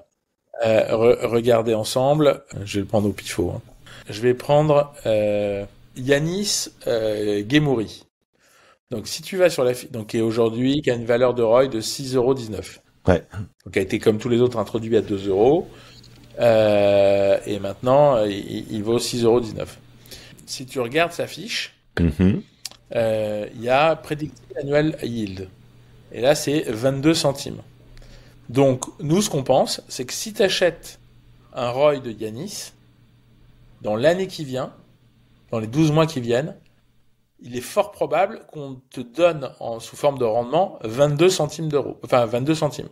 regarder ensemble. Je vais le prendre au pifo. Hein. Je vais prendre Yanis Gemouri. Donc si tu vas sur la donc qui est aujourd'hui qui a une valeur de ROI de 6,19 €. Ouais. Donc a été comme tous les autres introduit à 2 €. Et maintenant il vaut 6,19 €. Si tu regardes sa fiche, il y a Predicted Annual Yield. Et là c'est 22 centimes. Donc nous ce qu'on pense, c'est que si tu achètes un ROI de Yanis, dans l'année qui vient, dans les 12 mois qui viennent, il est fort probable qu'on te donne sous forme de rendement 22 centimes d'euros. Enfin, 22 centimes.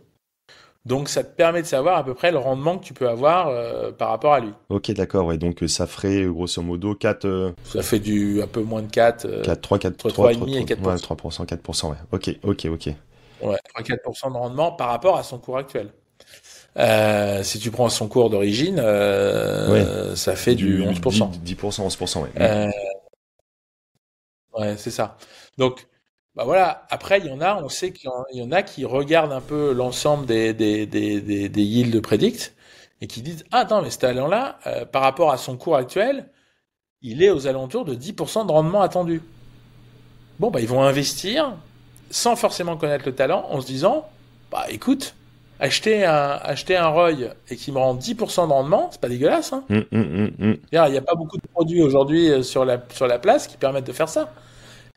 Donc, ça te permet de savoir à peu près le rendement que tu peux avoir par rapport à lui. Ok, d'accord. Ouais, donc ça ferait grosso modo 4... Ça fait un peu moins de 4. 3,5 et 4%. Ouais, 3%, 4%, ouais. Ok. Ouais, 3-4% de rendement par rapport à son cours actuel. Si tu prends son cours d'origine, ça fait du 11%. 10%, 11%, ouais. Ouais, c'est ça. Donc, voilà. Après, on sait qu'il y en a qui regardent un peu l'ensemble des yields predict et qui disent, ah, attends, mais cet talent-là, par rapport à son cours actuel, il est aux alentours de 10% de rendement attendu. Bon, ils vont investir sans forcément connaître le talent en se disant, écoute, acheter un ROI et qui me rend 10% de rendement, c'est pas dégueulasse, hein. Il n'y a pas beaucoup de produits aujourd'hui sur la place qui permettent de faire ça.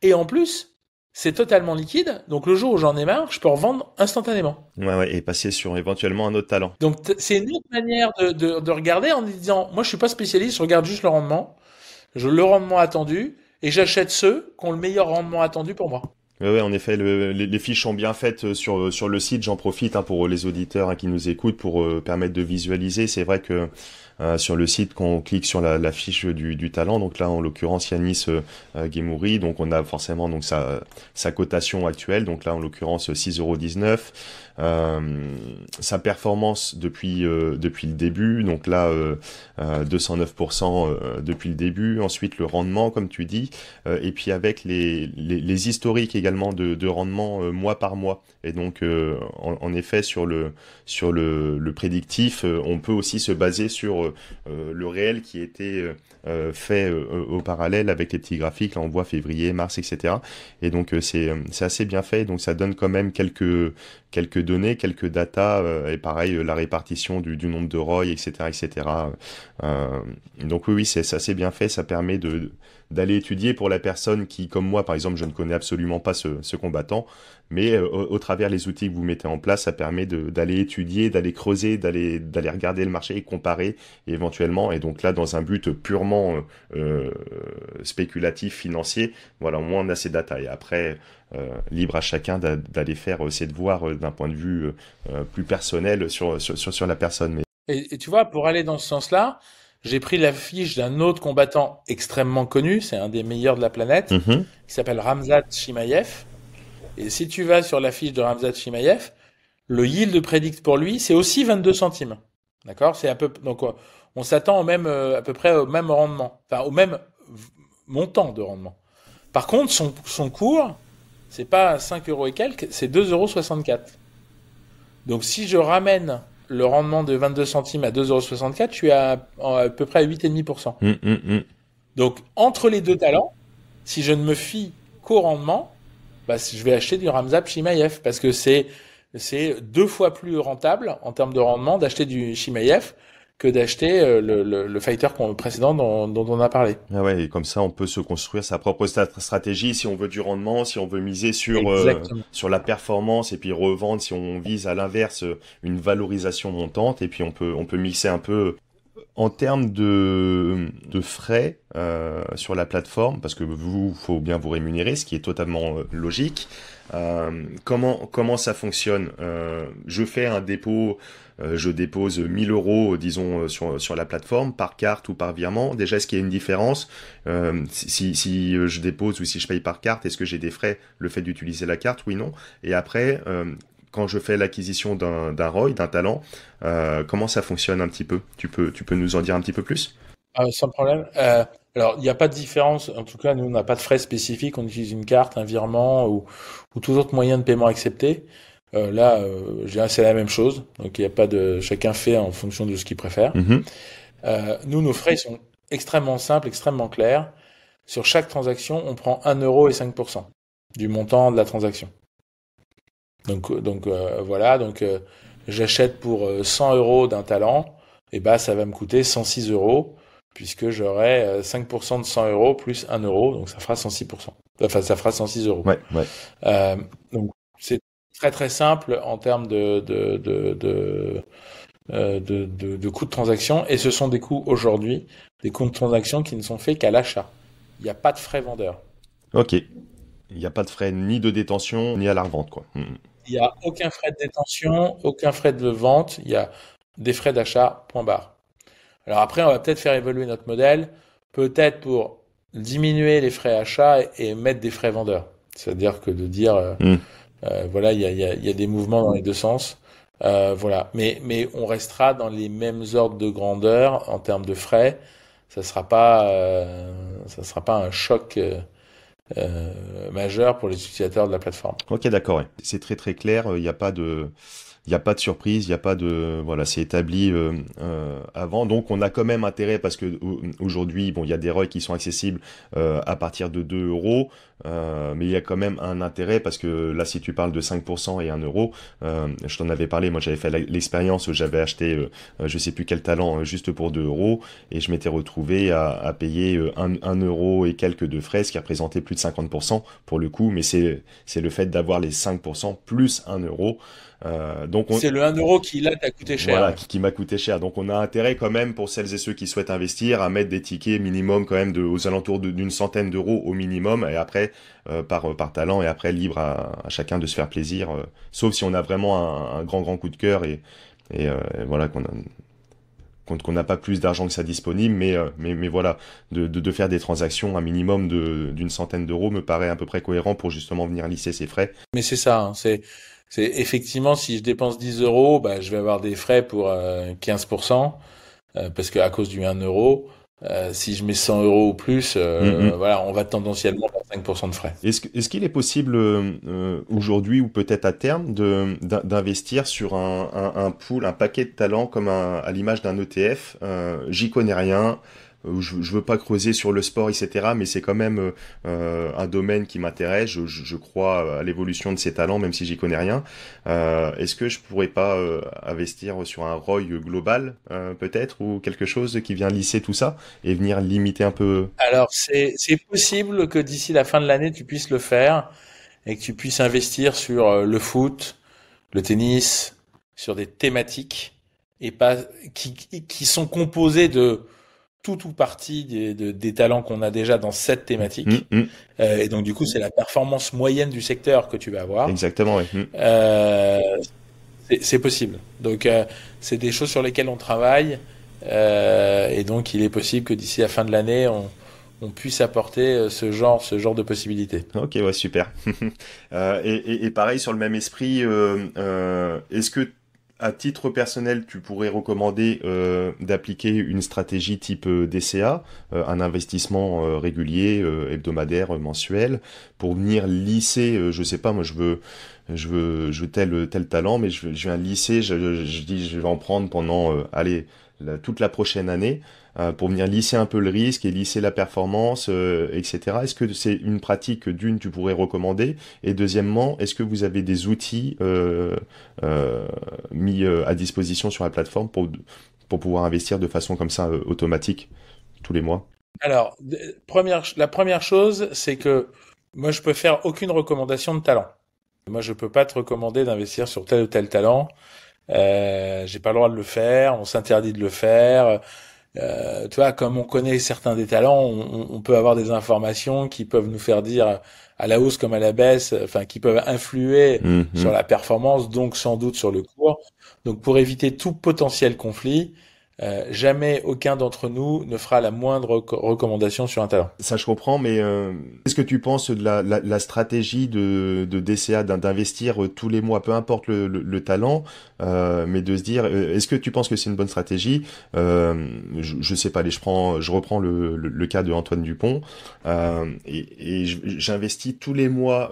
Et en plus, c'est totalement liquide, donc le jour où j'en ai marre, je peux revendre instantanément. Ouais, et passer sur éventuellement un autre talent. Donc c'est une autre manière de regarder en disant, moi je suis pas spécialiste, je regarde juste le rendement, le rendement attendu, et j'achète ceux qui ont le meilleur rendement attendu pour moi. Ouais, en effet, les fiches sont bien faites sur le site. J'en profite pour les auditeurs qui nous écoutent pour permettre de visualiser. C'est vrai que sur le site, quand on clique sur la fiche du talent, donc là en l'occurrence Yanis Gemouri, donc on a forcément donc sa cotation actuelle, donc là en l'occurrence 6,19 €. Sa performance depuis le début, donc là 209% depuis le début. Ensuite le rendement, comme tu dis, et puis avec les historiques également de rendement mois par mois. Et donc en effet sur le prédictif, on peut aussi se baser sur le réel qui était fait au parallèle avec les petits graphiques. Là on voit février, mars, etc. Et donc c'est assez bien fait. Donc ça donne quand même quelques données, quelques datas, et pareil la répartition du nombre de ROI, etc. Donc oui, c'est assez bien fait. Ça permet d'aller étudier pour la personne qui, comme moi par exemple, je ne connais absolument pas ce combattant, mais au travers les outils que vous mettez en place, ça permet d'aller étudier, d'aller creuser, d'aller regarder le marché et comparer et éventuellement, et donc là dans un but purement spéculatif, financier, voilà, au moins on a ces datas. Et après, libre à chacun d'aller faire ses devoirs d'un point de vue plus personnel sur la personne. Mais... Et tu vois, pour aller dans ce sens-là, j'ai pris la fiche d'un autre combattant extrêmement connu, c'est un des meilleurs de la planète, qui s'appelle Khamzat Chimaev. Et si tu vas sur la fiche de Khamzat Chimaev, le yield predict pour lui, c'est aussi 22 centimes. D'accord? Donc, on s'attend à peu près au même rendement. Enfin, au même montant de rendement. Par contre, son cours, c'est pas 5 € et quelques, c'est 2,64 €. Donc, si je ramène le rendement de 22 centimes à 2,64 €, je suis à peu près à 8,5%. Donc, entre les deux talents, si je ne me fie qu'au rendement, je vais acheter du Khamzat Chimaev parce que c'est 2 fois plus rentable en termes de rendement d'acheter du Chimaev que d'acheter le fighter précédent dont on a parlé. Ah ouais, et comme ça, on peut se construire sa propre stratégie si on veut du rendement, si on veut miser sur la performance et puis revendre si on vise à l'inverse une valorisation montante, et puis on peut mixer un peu En termes de frais sur la plateforme, parce que vous, faut bien vous rémunérer, ce qui est totalement logique. Comment ça fonctionne? Je fais un dépôt, je dépose 1 000 euros, disons, sur la plateforme, par carte ou par virement. Déjà, est-ce qu'il y a une différence? Si je dépose ou si je paye par carte, est-ce que j'ai des frais, le fait d'utiliser la carte? Oui, non. Et après, quand je fais l'acquisition d'un ROI, d'un talent, comment ça fonctionne un petit peu? Tu peux nous en dire un petit peu plus? Sans problème. Alors, il n'y a pas de différence. En tout cas, nous, on n'a pas de frais spécifiques. On utilise une carte, un virement ou tout autre moyen de paiement accepté. Là, je dirais que c'est la même chose. Donc, il n'y a pas de. Chacun fait en fonction de ce qu'il préfère. Mhm. Nous, nos frais sont extrêmement simples, extrêmement clairs. Sur chaque transaction, on prend 1 euro et 5% du montant de la transaction. Donc voilà. Donc, j'achète pour 100 euros d'un talent. Et bah, ça va me coûter 106 euros puisque j'aurai 5% de 100 euros plus 1 euro. Donc, ça fera 106%. Enfin, ça fera 106 euros. Ouais, ouais. Donc, c'est très très simple en termes de coûts de transaction, et ce sont des coûts aujourd'hui, des coûts de transaction qui ne sont faits qu'à l'achat. Il n'y a pas de frais vendeurs. Ok. Il n'y a pas de frais ni de détention ni à la revente, quoi. Mhm. Il n'y a aucun frais de détention, aucun frais de vente, il y a des frais d'achat, point barre. Alors après, on va peut-être faire évoluer notre modèle, peut-être pour diminuer les frais achats et mettre des frais vendeurs. C'est-à-dire que de dire, Mhm. voilà, il y a des mouvements dans les deux sens. Voilà. Mais on restera dans les mêmes ordres de grandeur en termes de frais. Ça sera pas un choc majeur pour les utilisateurs de la plateforme. Ok, d'accord, ouais. C'est très très clair. Il y a pas de surprise, il y a pas de, voilà, c'est établi avant. Donc on a quand même intérêt parce que aujourd'hui, bon, il y a des ROI qui sont accessibles à partir de 2 euros, mais il y a quand même un intérêt parce que là, si tu parles de 5% et 1 euro, je t'en avais parlé. Moi, j'avais fait l'expérience où j'avais acheté, je sais plus quel talent, juste pour 2 euros, et je m'étais retrouvé à payer 1 euro et quelques de frais, ce qui représentait plus de 50% pour le coup. Mais c'est le fait d'avoir les 5% plus 1 euro. Donc C'est le 1 euro qui, là, t'a coûté cher. voilà, Ouais. qui m'a coûté cher. Donc on a intérêt quand même pour celles et ceux qui souhaitent investir à mettre des tickets minimum quand même aux alentours d'une centaine d'euros au minimum, et après par talent, et après libre à chacun de se faire plaisir, sauf si on a vraiment un grand coup de cœur, et voilà, qu'on n'a pas plus d'argent que ça disponible, mais voilà, de faire des transactions un minimum d'une centaine d'euros me paraît à peu près cohérent pour justement venir lisser ses frais. Mais c'est ça, hein, c'est effectivement, si je dépense 10 euros, bah, je vais avoir des frais pour 15%, parce que à cause du 1 euro, si je mets 100 euros ou plus, voilà, on va tendanciellement faire 5% de frais. Est-ce qu'il est possible aujourd'hui ou peut-être à terme d'investir sur un pool, un paquet de talents comme à l'image d'un ETF? J'y connais rien. Je veux pas creuser sur le sport, etc. Mais c'est quand même un domaine qui m'intéresse. Je crois à l'évolution de ces talents, même si j'y connais rien. Est-ce que je pourrais pas investir sur un ROI global, peut-être, ou quelque chose qui vient lisser tout ça et venir limiter un peu? Alors, c'est possible que d'ici la fin de l'année, tu puisses le faire et que tu puisses investir sur le foot, le tennis, sur des thématiques et pas qui sont composées de tout ou partie des talents qu'on a déjà dans cette Hum, thématique. hum. Et donc, du coup, c'est la performance moyenne du secteur que tu vas avoir. Exactement, oui. Euh, c'est possible. Donc, c'est des choses sur lesquelles on travaille. Et donc, il est possible que d'ici la fin de l'année, on puisse apporter ce genre de possibilités. Ok, ouais, super. Et pareil, sur le même esprit, est-ce que, à titre personnel, tu pourrais recommander d'appliquer une stratégie type DCA, un investissement régulier, hebdomadaire, mensuel, pour venir lisser, je sais pas, moi je veux tel talent, mais je viens lisser, je dis je vais en prendre pendant, allez, toute la prochaine année, pour venir lisser un peu le risque et lisser la performance, etc. Est-ce que c'est une pratique que d'une tu pourrais recommander? Et deuxièmement, est-ce que vous avez des outils mis à disposition sur la plateforme pour pouvoir investir de façon comme ça automatique tous les mois? Alors, la première chose, c'est que moi, je peux faire aucune recommandation de talent. Moi, je peux pas te recommander d'investir sur tel ou tel talent. J'ai pas le droit de le faire. On s'interdit de le faire. Tu vois, comme on connaît certains des talents, on peut avoir des informations qui peuvent nous faire dire à la hausse comme à la baisse, enfin qui peuvent influer sur Mhm. la performance, donc sans doute sur le cours. Donc pour éviter tout potentiel conflit, jamais aucun d'entre nous ne fera la moindre recommandation sur un talent. Ça, je comprends, mais qu'est-ce que tu penses de la stratégie de DCA d'investir tous les mois, peu importe le talent, mais de se dire, est-ce que tu penses que c'est une bonne stratégie? Je sais pas, allez, je reprends le cas de Antoine Dupont, et j'investis tous les mois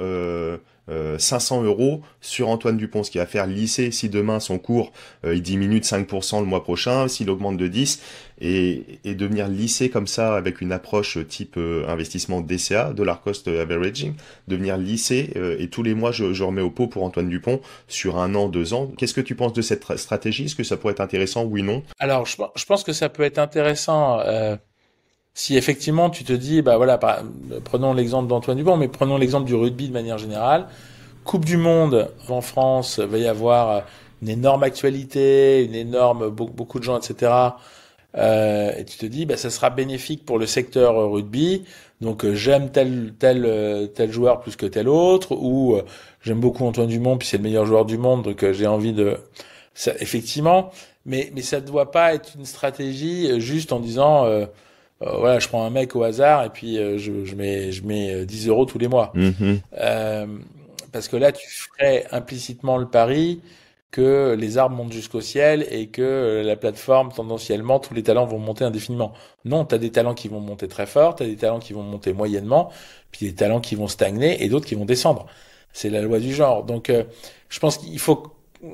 500 euros sur Antoine Dupont, ce qui va faire lisser si demain son cours il diminue de 5% le mois prochain, s'il augmente de 10, et devenir lissé comme ça avec une approche type investissement DCA, dollar cost averaging, devenir lissé et tous les mois je remets au pot pour Antoine Dupont sur 1 an, 2 ans. Qu'est-ce que tu penses de cette stratégie? Est-ce que ça pourrait être intéressant, oui, non? Alors, je pense que ça peut être intéressant si effectivement tu te dis, bah voilà, prenons l'exemple d'Antoine Dupont, mais prenons l'exemple du rugby de manière générale. Coupe du Monde en France, va y avoir une énorme actualité, une énorme beaucoup de gens, etc. Et tu te dis, bah ça sera bénéfique pour le secteur rugby. Donc j'aime tel joueur plus que tel autre, ou j'aime beaucoup Antoine Dupont, puis c'est le meilleur joueur du monde, donc j'ai envie de ça, effectivement. Mais ça ne doit pas être une stratégie juste en disant voilà, je prends un mec au hasard et puis je mets 10 euros tous les mois. Mhm. Euh, Parce que là, tu ferais implicitement le pari que les arbres montent jusqu'au ciel et que la plateforme, tendanciellement, tous les talents vont monter indéfiniment. Non, tu as des talents qui vont monter très fort, tu as des talents qui vont monter moyennement, puis des talents qui vont stagner et d'autres qui vont descendre. C'est la loi du genre. Donc, je pense qu'il faut,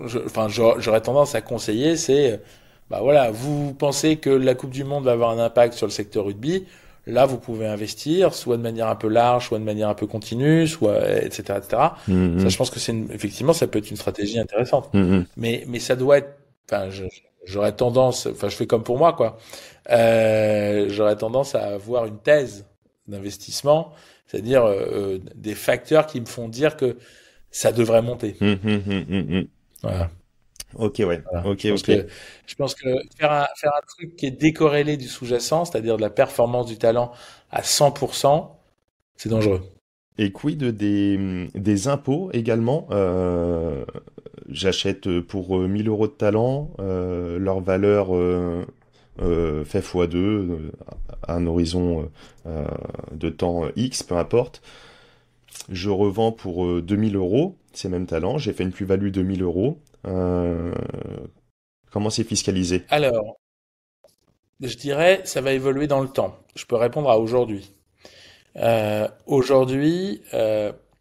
j'aurais tendance à conseiller, c'est, bah voilà, vous pensez que la Coupe du Monde va avoir un impact sur le secteur rugby. Là, vous pouvez investir, soit de manière un peu large, soit de manière un peu continue, soit, etc., etc. Ça, Mhm. je pense que effectivement, ça peut être une stratégie intéressante. Mhm. Mais ça doit être, enfin, j'aurais tendance, enfin, je fais comme pour moi, quoi. J'aurais tendance à avoir une thèse d'investissement, c'est-à-dire des facteurs qui me font dire que ça devrait monter. Mhm. Mhm. Mhm. Voilà. Ok, ouais. Voilà. Ok, ok. Je pense que faire un truc qui est décorrélé du sous-jacent, c'est-à-dire de la performance du talent à 100%, c'est dangereux. Et quid des impôts également? J'achète pour 1000 euros de talent, leur valeur fait x2 à un horizon de temps X, peu importe. Je revends pour 2000 euros ces mêmes talents, j'ai fait une plus-value de 1000 euros. Euh, Comment c'est fiscalisé? Alors, je dirais, ça va évoluer dans le temps. Je peux répondre à aujourd'hui. Aujourd'hui,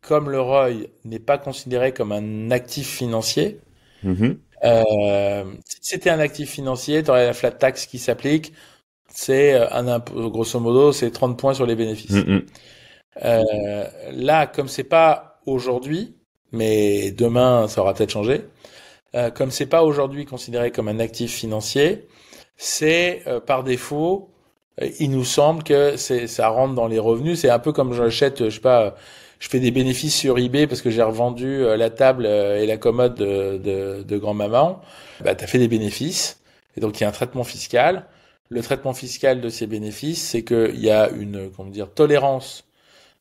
comme le ROI n'est pas considéré comme un actif financier, Mhm, si c'était un actif financier, tu aurais la flat tax qui s'applique. C'est un impôt, grosso modo, c'est 30 points sur les bénéfices. mhm, Là, comme c'est pas aujourd'hui, mais demain, ça aura peut-être changé. Comme c'est pas aujourd'hui considéré comme un actif financier, c'est par défaut, il nous semble que ça rentre dans les revenus. C'est un peu comme j'achète, je sais pas, je fais des bénéfices sur eBay parce que j'ai revendu la table et la commode de grand-maman. Bah, t'as fait des bénéfices. Et donc, il y a un traitement fiscal. Le traitement fiscal de ces bénéfices, c'est qu'il y a une, comment dire, tolérance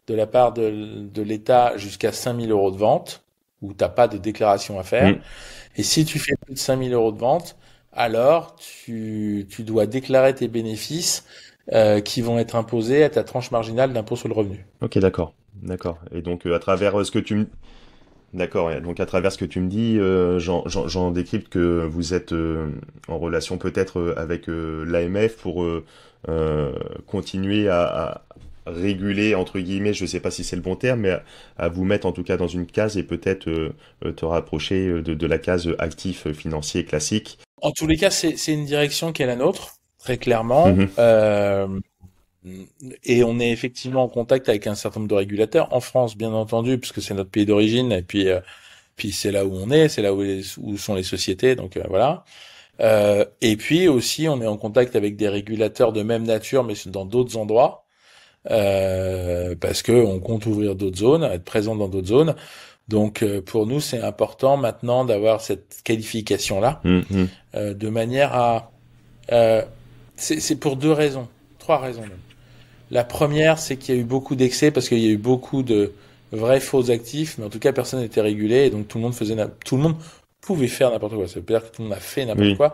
de la part de l'État jusqu'à 5000 euros de vente, où t'as pas de déclaration à faire. mhm. Et si tu fais plus de 5000 euros de vente, alors tu dois déclarer tes bénéfices qui vont être imposés à ta tranche marginale d'impôt sur le revenu. Ok, d'accord, d'accord. Et donc à travers ce que tu me d'accord, ouais. Donc à travers ce que tu me dis, j'en décrypte que vous êtes en relation peut-être avec l'AMF pour euh, continuer à réguler, entre guillemets, je sais pas si c'est le bon terme, mais à vous mettre en tout cas dans une case et peut-être te rapprocher de la case actif financier classique. En tous les cas, c'est une direction qui est la nôtre, très clairement. Mhm, Et on est effectivement en contact avec un certain nombre de régulateurs en France, bien entendu, puisque c'est notre pays d'origine, et puis c'est là où on est, c'est là où sont les sociétés, donc voilà. Et puis aussi, on est en contact avec des régulateurs de même nature, mais dans d'autres endroits, parce que on compte ouvrir d'autres zones, être présent dans d'autres zones. Donc pour nous, c'est important maintenant d'avoir cette qualification-là, mhm, de manière à euh, C'est pour deux raisons, trois raisons même. La première, c'est qu'il y a eu beaucoup d'excès parce qu'il y a eu beaucoup de vrais faux actifs, mais en tout cas, personne n'était régulé et donc tout le monde pouvait faire n'importe quoi. Ça veut pas dire que tout le monde a fait n'importe Oui. quoi,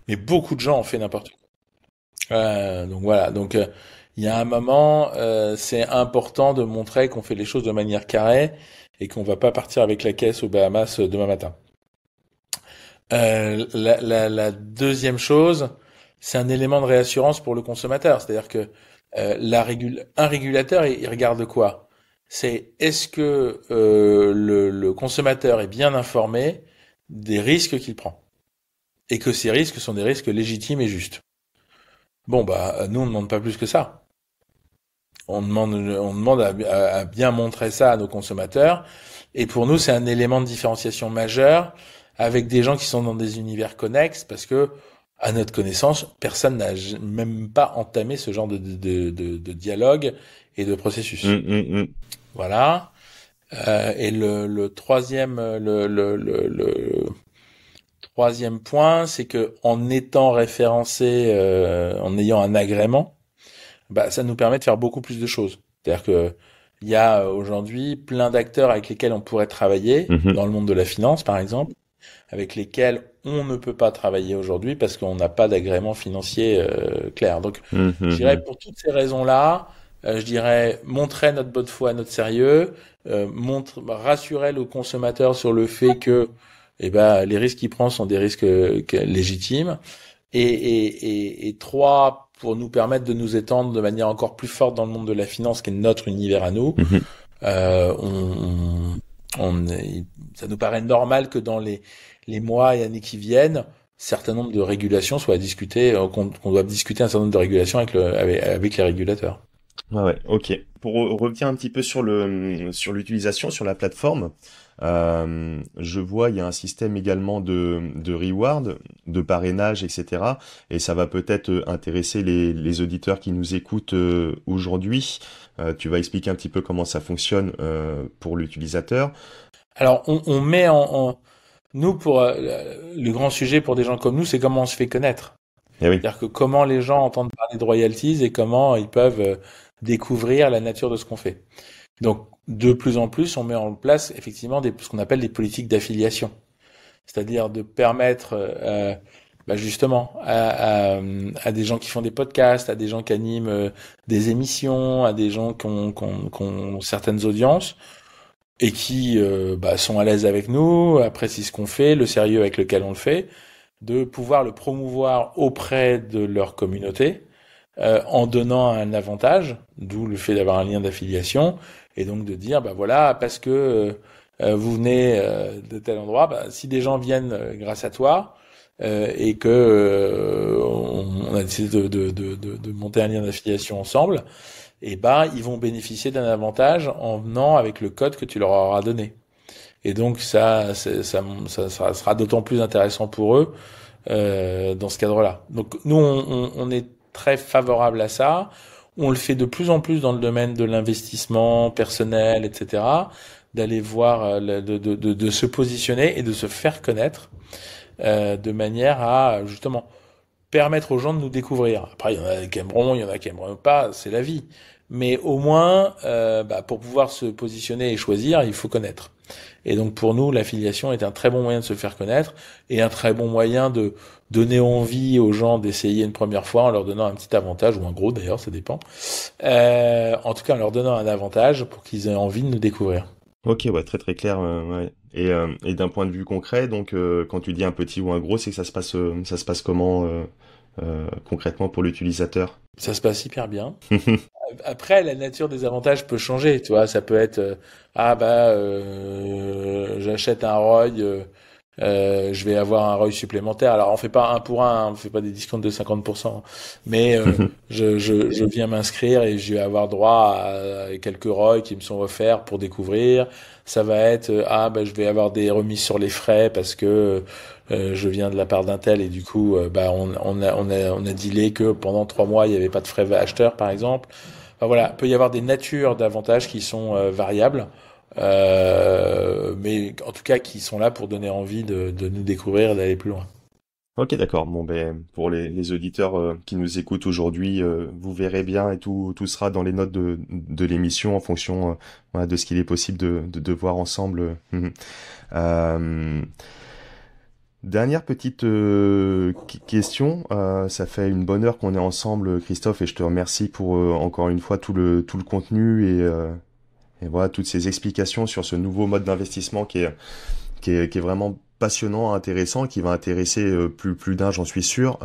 mais beaucoup de gens ont fait n'importe quoi. Donc voilà. Donc il y a un moment, c'est important de montrer qu'on fait les choses de manière carrée et qu'on va pas partir avec la caisse aux Bahamas demain matin. La deuxième chose, c'est un élément de réassurance pour le consommateur. C'est-à-dire que un régulateur, il regarde quoi? C'est est-ce que le consommateur est bien informé des risques qu'il prend et que ces risques sont des risques légitimes et justes. Bon, bah, nous, on ne demande pas plus que ça. On demande à bien montrer ça à nos consommateurs. Et pour nous, c'est un élément de différenciation majeur avec des gens qui sont dans des univers connexes parce que, à notre connaissance, personne n'a même pas entamé ce genre de dialogue et de processus. Voilà. Et le troisième, le troisième point, c'est que en étant référencé, en ayant un agrément, bah, ça nous permet de faire beaucoup plus de choses. C'est-à-dire que il y a aujourd'hui plein d'acteurs avec lesquels on pourrait travailler dans le monde de la finance, par exemple, avec lesquels on ne peut pas travailler aujourd'hui parce qu'on n'a pas d'agrément financier clair. Donc, je dirais pour toutes ces raisons-là, je dirais montrer notre bonne foi, notre sérieux, rassurer le consommateur sur le fait que les risques qu'il prend sont des risques légitimes. Et trois, pour nous permettre de nous étendre de manière encore plus forte dans le monde de la finance, qui est notre univers à nous, ça nous paraît normal que dans les mois et années qui viennent, un certain nombre de régulations soient discutées, qu'on doit discuter un certain nombre de régulations avec les régulateurs. Ouais, ok. Pour revenir un petit peu sur l'utilisation, sur la plateforme, je vois il y a un système également de reward, de parrainage, etc. Et ça va peut-être intéresser les auditeurs qui nous écoutent aujourd'hui. Tu vas expliquer un petit peu comment ça fonctionne pour l'utilisateur. Alors, on met nous pour le grand sujet pour des gens comme nous, c'est comment on se fait connaître. Eh oui. C'est-à-dire que comment les gens entendent parler de royalties et comment ils peuvent découvrir la nature de ce qu'on fait. Donc, de plus en plus, on met en place effectivement ce qu'on appelle des politiques d'affiliation. C'est-à-dire de permettre justement à des gens qui font des podcasts, à des gens qui animent des émissions, à des gens qui ont certaines audiences et qui sont à l'aise avec nous, apprécient ce qu'on fait, le sérieux avec lequel on le fait, de pouvoir le promouvoir auprès de leur communauté en donnant un avantage, d'où le fait d'avoir un lien d'affiliation, et donc de dire, voilà, parce que vous venez de tel endroit, si des gens viennent grâce à toi, et que on a décidé de monter un lien d'affiliation ensemble, ils vont bénéficier d'un avantage en venant avec le code que tu leur auras donné. Et donc ça sera d'autant plus intéressant pour eux dans ce cadre-là. Donc nous, on est très favorable à ça. On le fait de plus en plus dans le domaine de l'investissement personnel, etc. D'aller voir, de se positionner et de se faire connaître de manière à justement permettre aux gens de nous découvrir. Après, il y en a qui aimeront, il y en a qui aimeront pas, c'est la vie. Mais au moins, pour pouvoir se positionner et choisir, il faut connaître. Et donc pour nous, l'affiliation est un très bon moyen de se faire connaître et un très bon moyen de donner envie aux gens d'essayer une première fois en leur donnant un petit avantage, ou un gros d'ailleurs, ça dépend. En tout cas, en leur donnant un avantage pour qu'ils aient envie de nous découvrir. Ok, ouais, très très clair. Ouais. Et d'un point de vue concret, donc quand tu dis un petit ou un gros, c'est que ça se passe comment concrètement pour l'utilisateur? Ça se passe hyper bien. Après, la nature des avantages peut changer, tu vois. Ça peut être j'achète un ROI, je vais avoir un ROI supplémentaire. Alors, on fait pas un pour un, on fait pas des discounts de 50%, mais je viens m'inscrire et je vais avoir droit à quelques ROI qui me sont offerts pour découvrir. Ça va être je vais avoir des remises sur les frais parce que je viens de la part d'un tel et du coup on a dealé que pendant 3 mois il y avait pas de frais acheteurs par exemple. Enfin, voilà, il peut y avoir des natures d'avantages qui sont variables, mais en tout cas qui sont là pour donner envie de nous découvrir et d'aller plus loin. Ok, d'accord. Bon, ben, pour les auditeurs qui nous écoutent aujourd'hui, vous verrez bien et tout sera dans les notes de l'émission en fonction voilà, de ce qu'il est possible de voir ensemble. Mhm. Euh, Dernière petite question. Ça fait une bonne heure qu'on est ensemble, Christophe, et je te remercie pour encore une fois tout le contenu et voilà toutes ces explications sur ce nouveau mode d'investissement qui est vraiment passionnant, intéressant, qui va intéresser plus d'un, j'en suis sûr.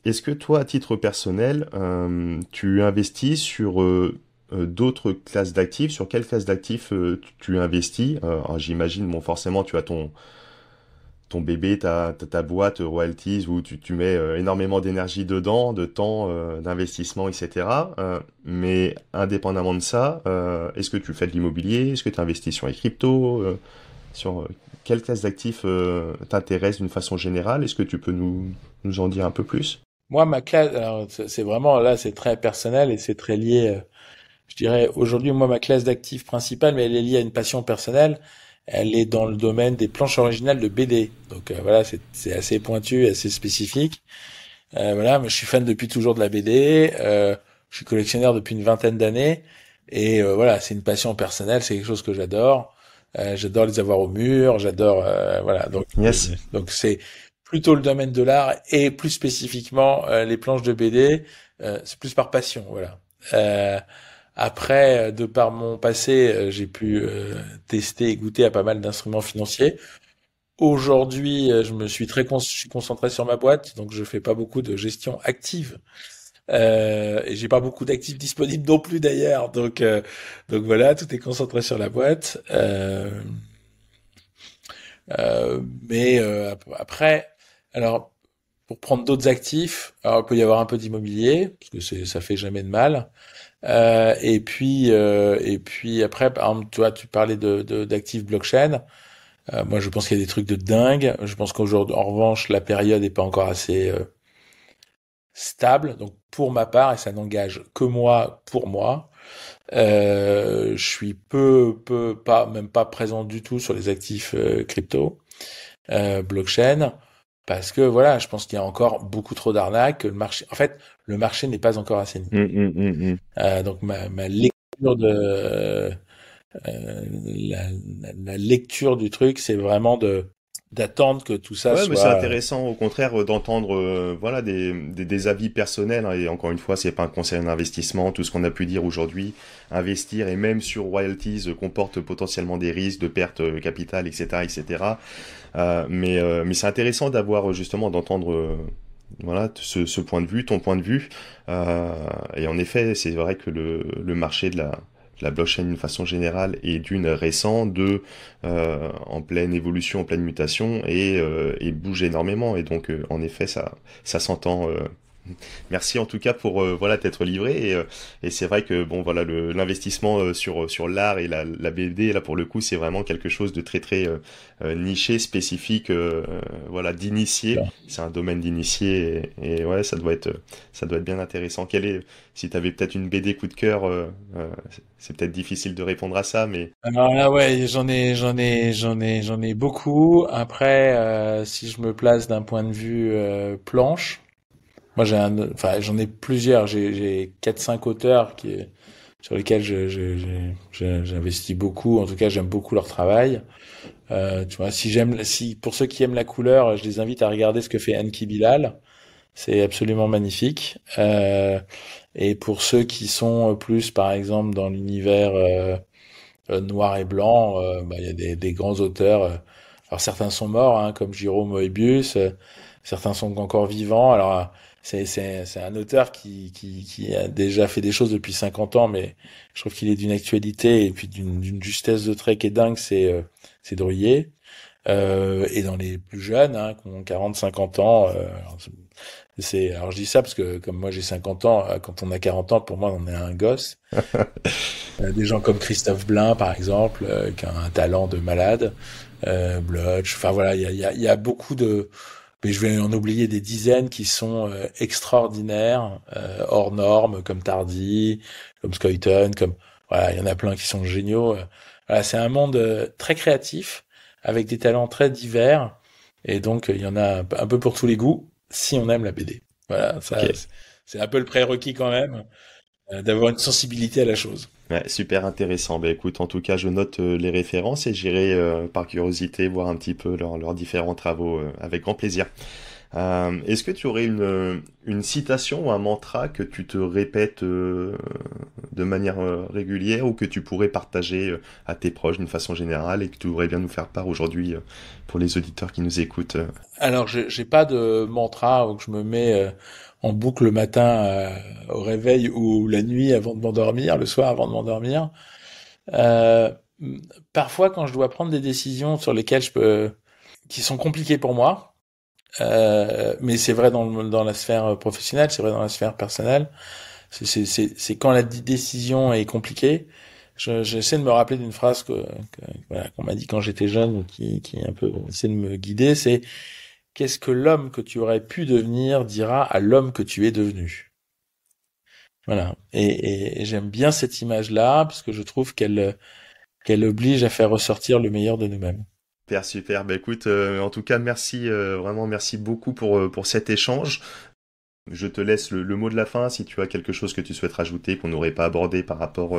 Est-ce que toi, à titre personnel, tu investis sur d'autres classes d'actifs? Sur quelle classe d'actifs tu investis? Alors, j'imagine, bon, forcément, tu as ton bébé, ta boîte royalties où tu mets énormément d'énergie dedans, de temps, d'investissement, etc. Mais indépendamment de ça, est-ce que tu fais de l'immobilier? Est-ce que tu investis sur les cryptos? Sur quelle classe d'actifs t'intéresse d'une façon générale? Est-ce que tu peux nous en dire un peu plus? Moi, ma classe, alors c'est vraiment là, c'est très personnel et c'est très lié. Je dirais aujourd'hui, moi, ma classe d'actifs principale, mais elle est liée à une passion personnelle. Elle est dans le domaine des planches originales de BD. Donc voilà, c'est assez pointu, assez spécifique. Voilà, moi, je suis fan depuis toujours de la BD. Je suis collectionneur depuis une vingtaine d'années. Et voilà, c'est une passion personnelle, c'est quelque chose que j'adore. J'adore les avoir au mur, j'adore voilà. Yes. Donc c'est plutôt le domaine de l'art et plus spécifiquement les planches de BD. C'est plus par passion, voilà. Après, de par mon passé, j'ai pu tester et goûter à pas mal d'instruments financiers. Aujourd'hui, je suis concentré sur ma boîte, donc je fais pas beaucoup de gestion active. Et j'ai pas beaucoup d'actifs disponibles non plus d'ailleurs. Donc voilà, tout est concentré sur la boîte. Mais après, alors pour prendre d'autres actifs, alors il peut y avoir un peu d'immobilier parce que ça fait jamais de mal. Et puis après, par exemple, toi, tu parlais d'actifs blockchain. Moi, je pense qu'il y a des trucs de dingue. Je pense qu'aujourd'hui, en revanche, la période n'est pas encore assez stable. Donc, pour ma part, et ça n'engage que moi, pour moi, je suis pas, même pas présent du tout sur les actifs crypto, blockchain, parce que voilà, je pense qu'il y a encore beaucoup trop d'arnaques. Que le marché, en fait, le marché n'est pas encore assaini. Donc, ma lecture la lecture du truc, c'est vraiment de d'attendre que tout ça Ouais, mais c'est soit. intéressant au contraire d'entendre voilà des avis personnels hein, et encore une fois c'est pas un conseil d'investissement tout ce qu'on a pu dire aujourd'hui investir et même sur royalties comporte potentiellement des risques de perte capital etc. Mais c'est intéressant d'avoir justement d'entendre voilà ce point de vue ton point de vue et en effet c'est vrai que le marché de la blockchain d'une façon générale est d'une récent, deux en pleine évolution, en pleine mutation et bouge énormément. Et donc, en effet, ça s'entend. Merci en tout cas pour voilà t'être livré et c'est vrai que bon voilà l'investissement sur l'art et la BD là pour le coup c'est vraiment quelque chose de très niché spécifique voilà d'initié c'est un domaine d'initié et ouais ça doit être bien intéressant quel est si t'avais peut-être une BD coup de cœur c'est peut-être difficile de répondre à ça mais Alors là, ouais, j'en ai beaucoup. Après, si je me place d'un point de vue planche, moi enfin, j'en ai plusieurs. J'ai 4-5 auteurs sur lesquels j'investis beaucoup. En tout cas, j'aime beaucoup leur travail. Tu vois, si pour ceux qui aiment la couleur, je les invite à regarder ce que fait Enki Bilal. C'est absolument magnifique. Et pour ceux qui sont plus, par exemple, dans l'univers noir et blanc, bah, il y a des grands auteurs. Alors certains sont morts, hein, comme Jérôme Moebius. Certains sont encore vivants. Alors c'est un auteur qui a déjà fait des choses depuis 50 ans, mais je trouve qu'il est d'une actualité et puis d'une justesse de trait qui est dingue. C'est Druillet. Et dans les plus jeunes, hein, qui ont 40-50 ans, alors je dis ça parce que comme moi j'ai 50 ans, quand on a 40 ans, pour moi on est un gosse. Des gens comme Christophe Blain, par exemple, qui a un talent de malade, Bloch, enfin voilà, il y a beaucoup de, mais je vais en oublier des dizaines qui sont extraordinaires, hors normes, comme Tardy, comme Scoyton, comme voilà, il y en a plein qui sont géniaux. Voilà, c'est un monde très créatif, avec des talents très divers. Et donc, il y en a un peu pour tous les goûts, si on aime la BD. Voilà, ça, Ok. c'est un peu le prérequis quand même, d'avoir une sensibilité à la chose. Ouais, super intéressant. Bah écoute, en tout cas, je note les références et j'irai par curiosité voir un petit peu leurs différents travaux avec grand plaisir. Est-ce que tu aurais une citation ou un mantra que tu te répètes de manière régulière ou que tu pourrais partager à tes proches d'une façon générale et que tu voudrais bien nous faire part aujourd'hui pour les auditeurs qui nous écoutent? Alors, j'ai pas de mantra où je me mets en boucle le matin au réveil ou la nuit avant de m'endormir, le soir avant de m'endormir. Euh, Parfois, quand je dois prendre des décisions sur lesquelles qui sont compliquées pour moi, mais c'est vrai dans la sphère professionnelle, c'est vrai dans la sphère personnelle. C'est quand la décision est compliquée. J'essaie de me rappeler d'une phrase voilà, qu'on m'a dit quand j'étais jeune, qui un peu essaie de me guider. C'est qu'est-ce que l'homme que tu aurais pu devenir dira à l'homme que tu es devenu. Voilà. Et j'aime bien cette image-là parce que je trouve qu'elle oblige à faire ressortir le meilleur de nous-mêmes. Super, super. Bah écoute, en tout cas, merci, vraiment merci beaucoup pour cet échange. Je te laisse le mot de la fin si tu as quelque chose que tu souhaites rajouter qu'on n'aurait pas abordé par rapport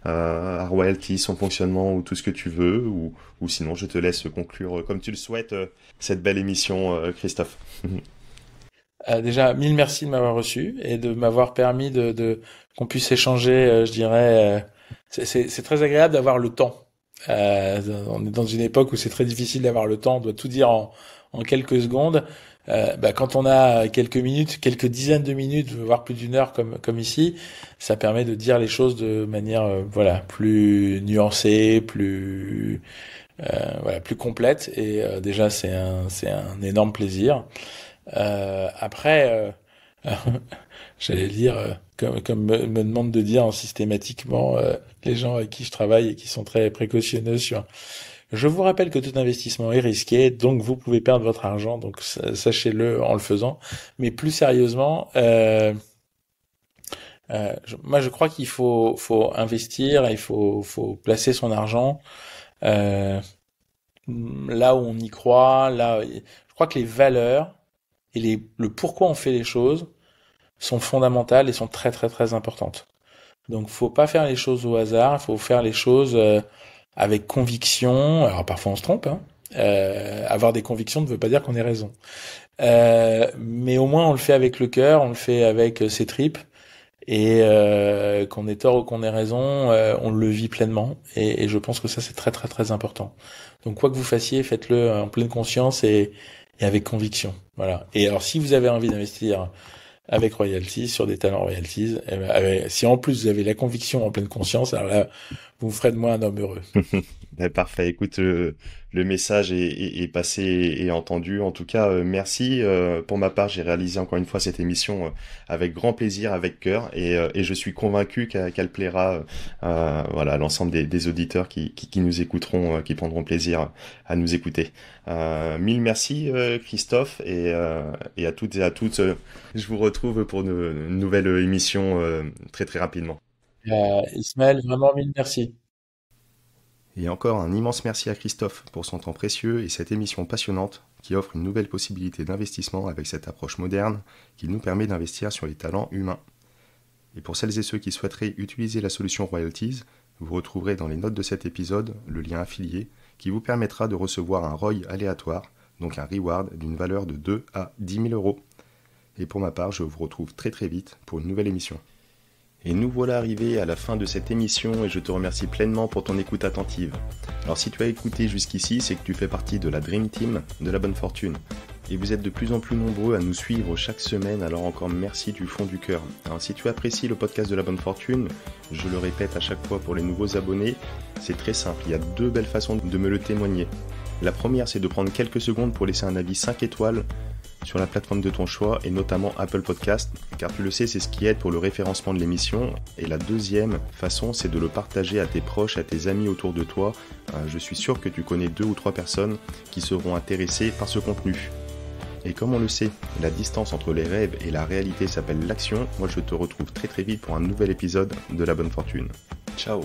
à Royalty, son fonctionnement ou tout ce que tu veux, ou sinon je te laisse conclure comme tu le souhaites cette belle émission, Christophe. Déjà, mille merci de m'avoir reçu et de m'avoir permis qu'on puisse échanger, je dirais. C'est très agréable d'avoir le temps. On est dans une époque où c'est très difficile d'avoir le temps, on doit tout dire en quelques secondes. Quand on a quelques minutes, quelques dizaines de minutes, voire plus d'une heure comme ici, ça permet de dire les choses de manière voilà plus nuancée, plus complète. Et déjà c'est un énorme plaisir. Après, j'allais dire, comme me demande de dire systématiquement les gens avec qui je travaille et qui sont très précautionneux sur. Je vous rappelle que tout investissement est risqué, donc vous pouvez perdre votre argent, donc sachez-le en le faisant. Mais plus sérieusement, moi je crois qu'il faut investir, faut placer son argent euh, là où on y croit. Je crois que les valeurs et le pourquoi on fait les choses sont fondamentales et sont très très très importantes. Donc faut pas faire les choses au hasard, faut faire les choses avec conviction. Alors parfois on se trompe, hein. Avoir des convictions ne veut pas dire qu'on ait raison. Mais au moins on le fait avec le cœur, on le fait avec ses tripes et qu'on ait tort ou qu'on ait raison, on le vit pleinement. Et je pense que ça c'est très très très important. Donc quoi que vous fassiez, faites-le en pleine conscience et avec conviction. Voilà. Et alors si vous avez envie d'investir avec Royalties, sur des talents Royalties, si en plus vous avez la conviction en pleine conscience, alors là, vous ferez de moi un homme heureux. Ben, parfait. Écoute, le message est passé et entendu. En tout cas, merci. Pour ma part, j'ai réalisé encore une fois cette émission avec grand plaisir, avec cœur, et je suis convaincu qu'elle plaira, voilà, à l'ensemble des auditeurs qui nous écouteront, qui prendront plaisir à nous écouter. Mille merci, Christophe, et à toutes et à toutes. Je vous retrouve pour une nouvelle émission très très rapidement. Ismaël, vraiment mille merci. Et encore un immense merci à Christophe pour son temps précieux et cette émission passionnante qui offre une nouvelle possibilité d'investissement avec cette approche moderne qui nous permet d'investir sur les talents humains. Et pour celles et ceux qui souhaiteraient utiliser la solution Royalties, vous retrouverez dans les notes de cet épisode le lien affilié qui vous permettra de recevoir un ROI aléatoire, donc un reward d'une valeur de 2 à 10 000 euros. Et pour ma part, je vous retrouve très très vite pour une nouvelle émission. Et nous voilà arrivés à la fin de cette émission et je te remercie pleinement pour ton écoute attentive. Alors si tu as écouté jusqu'ici, c'est que tu fais partie de la Dream Team de la bonne fortune. Et vous êtes de plus en plus nombreux à nous suivre chaque semaine, alors encore merci du fond du cœur. Alors si tu apprécies le podcast de la bonne fortune, je le répète à chaque fois pour les nouveaux abonnés, c'est très simple, il y a 2 belles façons de me le témoigner. La première, c'est de prendre quelques secondes pour laisser un avis 5 étoiles sur la plateforme de ton choix et notamment Apple Podcast, car tu le sais, c'est ce qui aide pour le référencement de l'émission. Et la deuxième façon, c'est de le partager à tes proches, à tes amis autour de toi. Je suis sûr que tu connais 2 ou 3 personnes qui seront intéressées par ce contenu. Et comme on le sait, la distance entre les rêves et la réalité s'appelle l'action. Moi, je te retrouve très très vite pour un nouvel épisode de La Bonne Fortune. Ciao!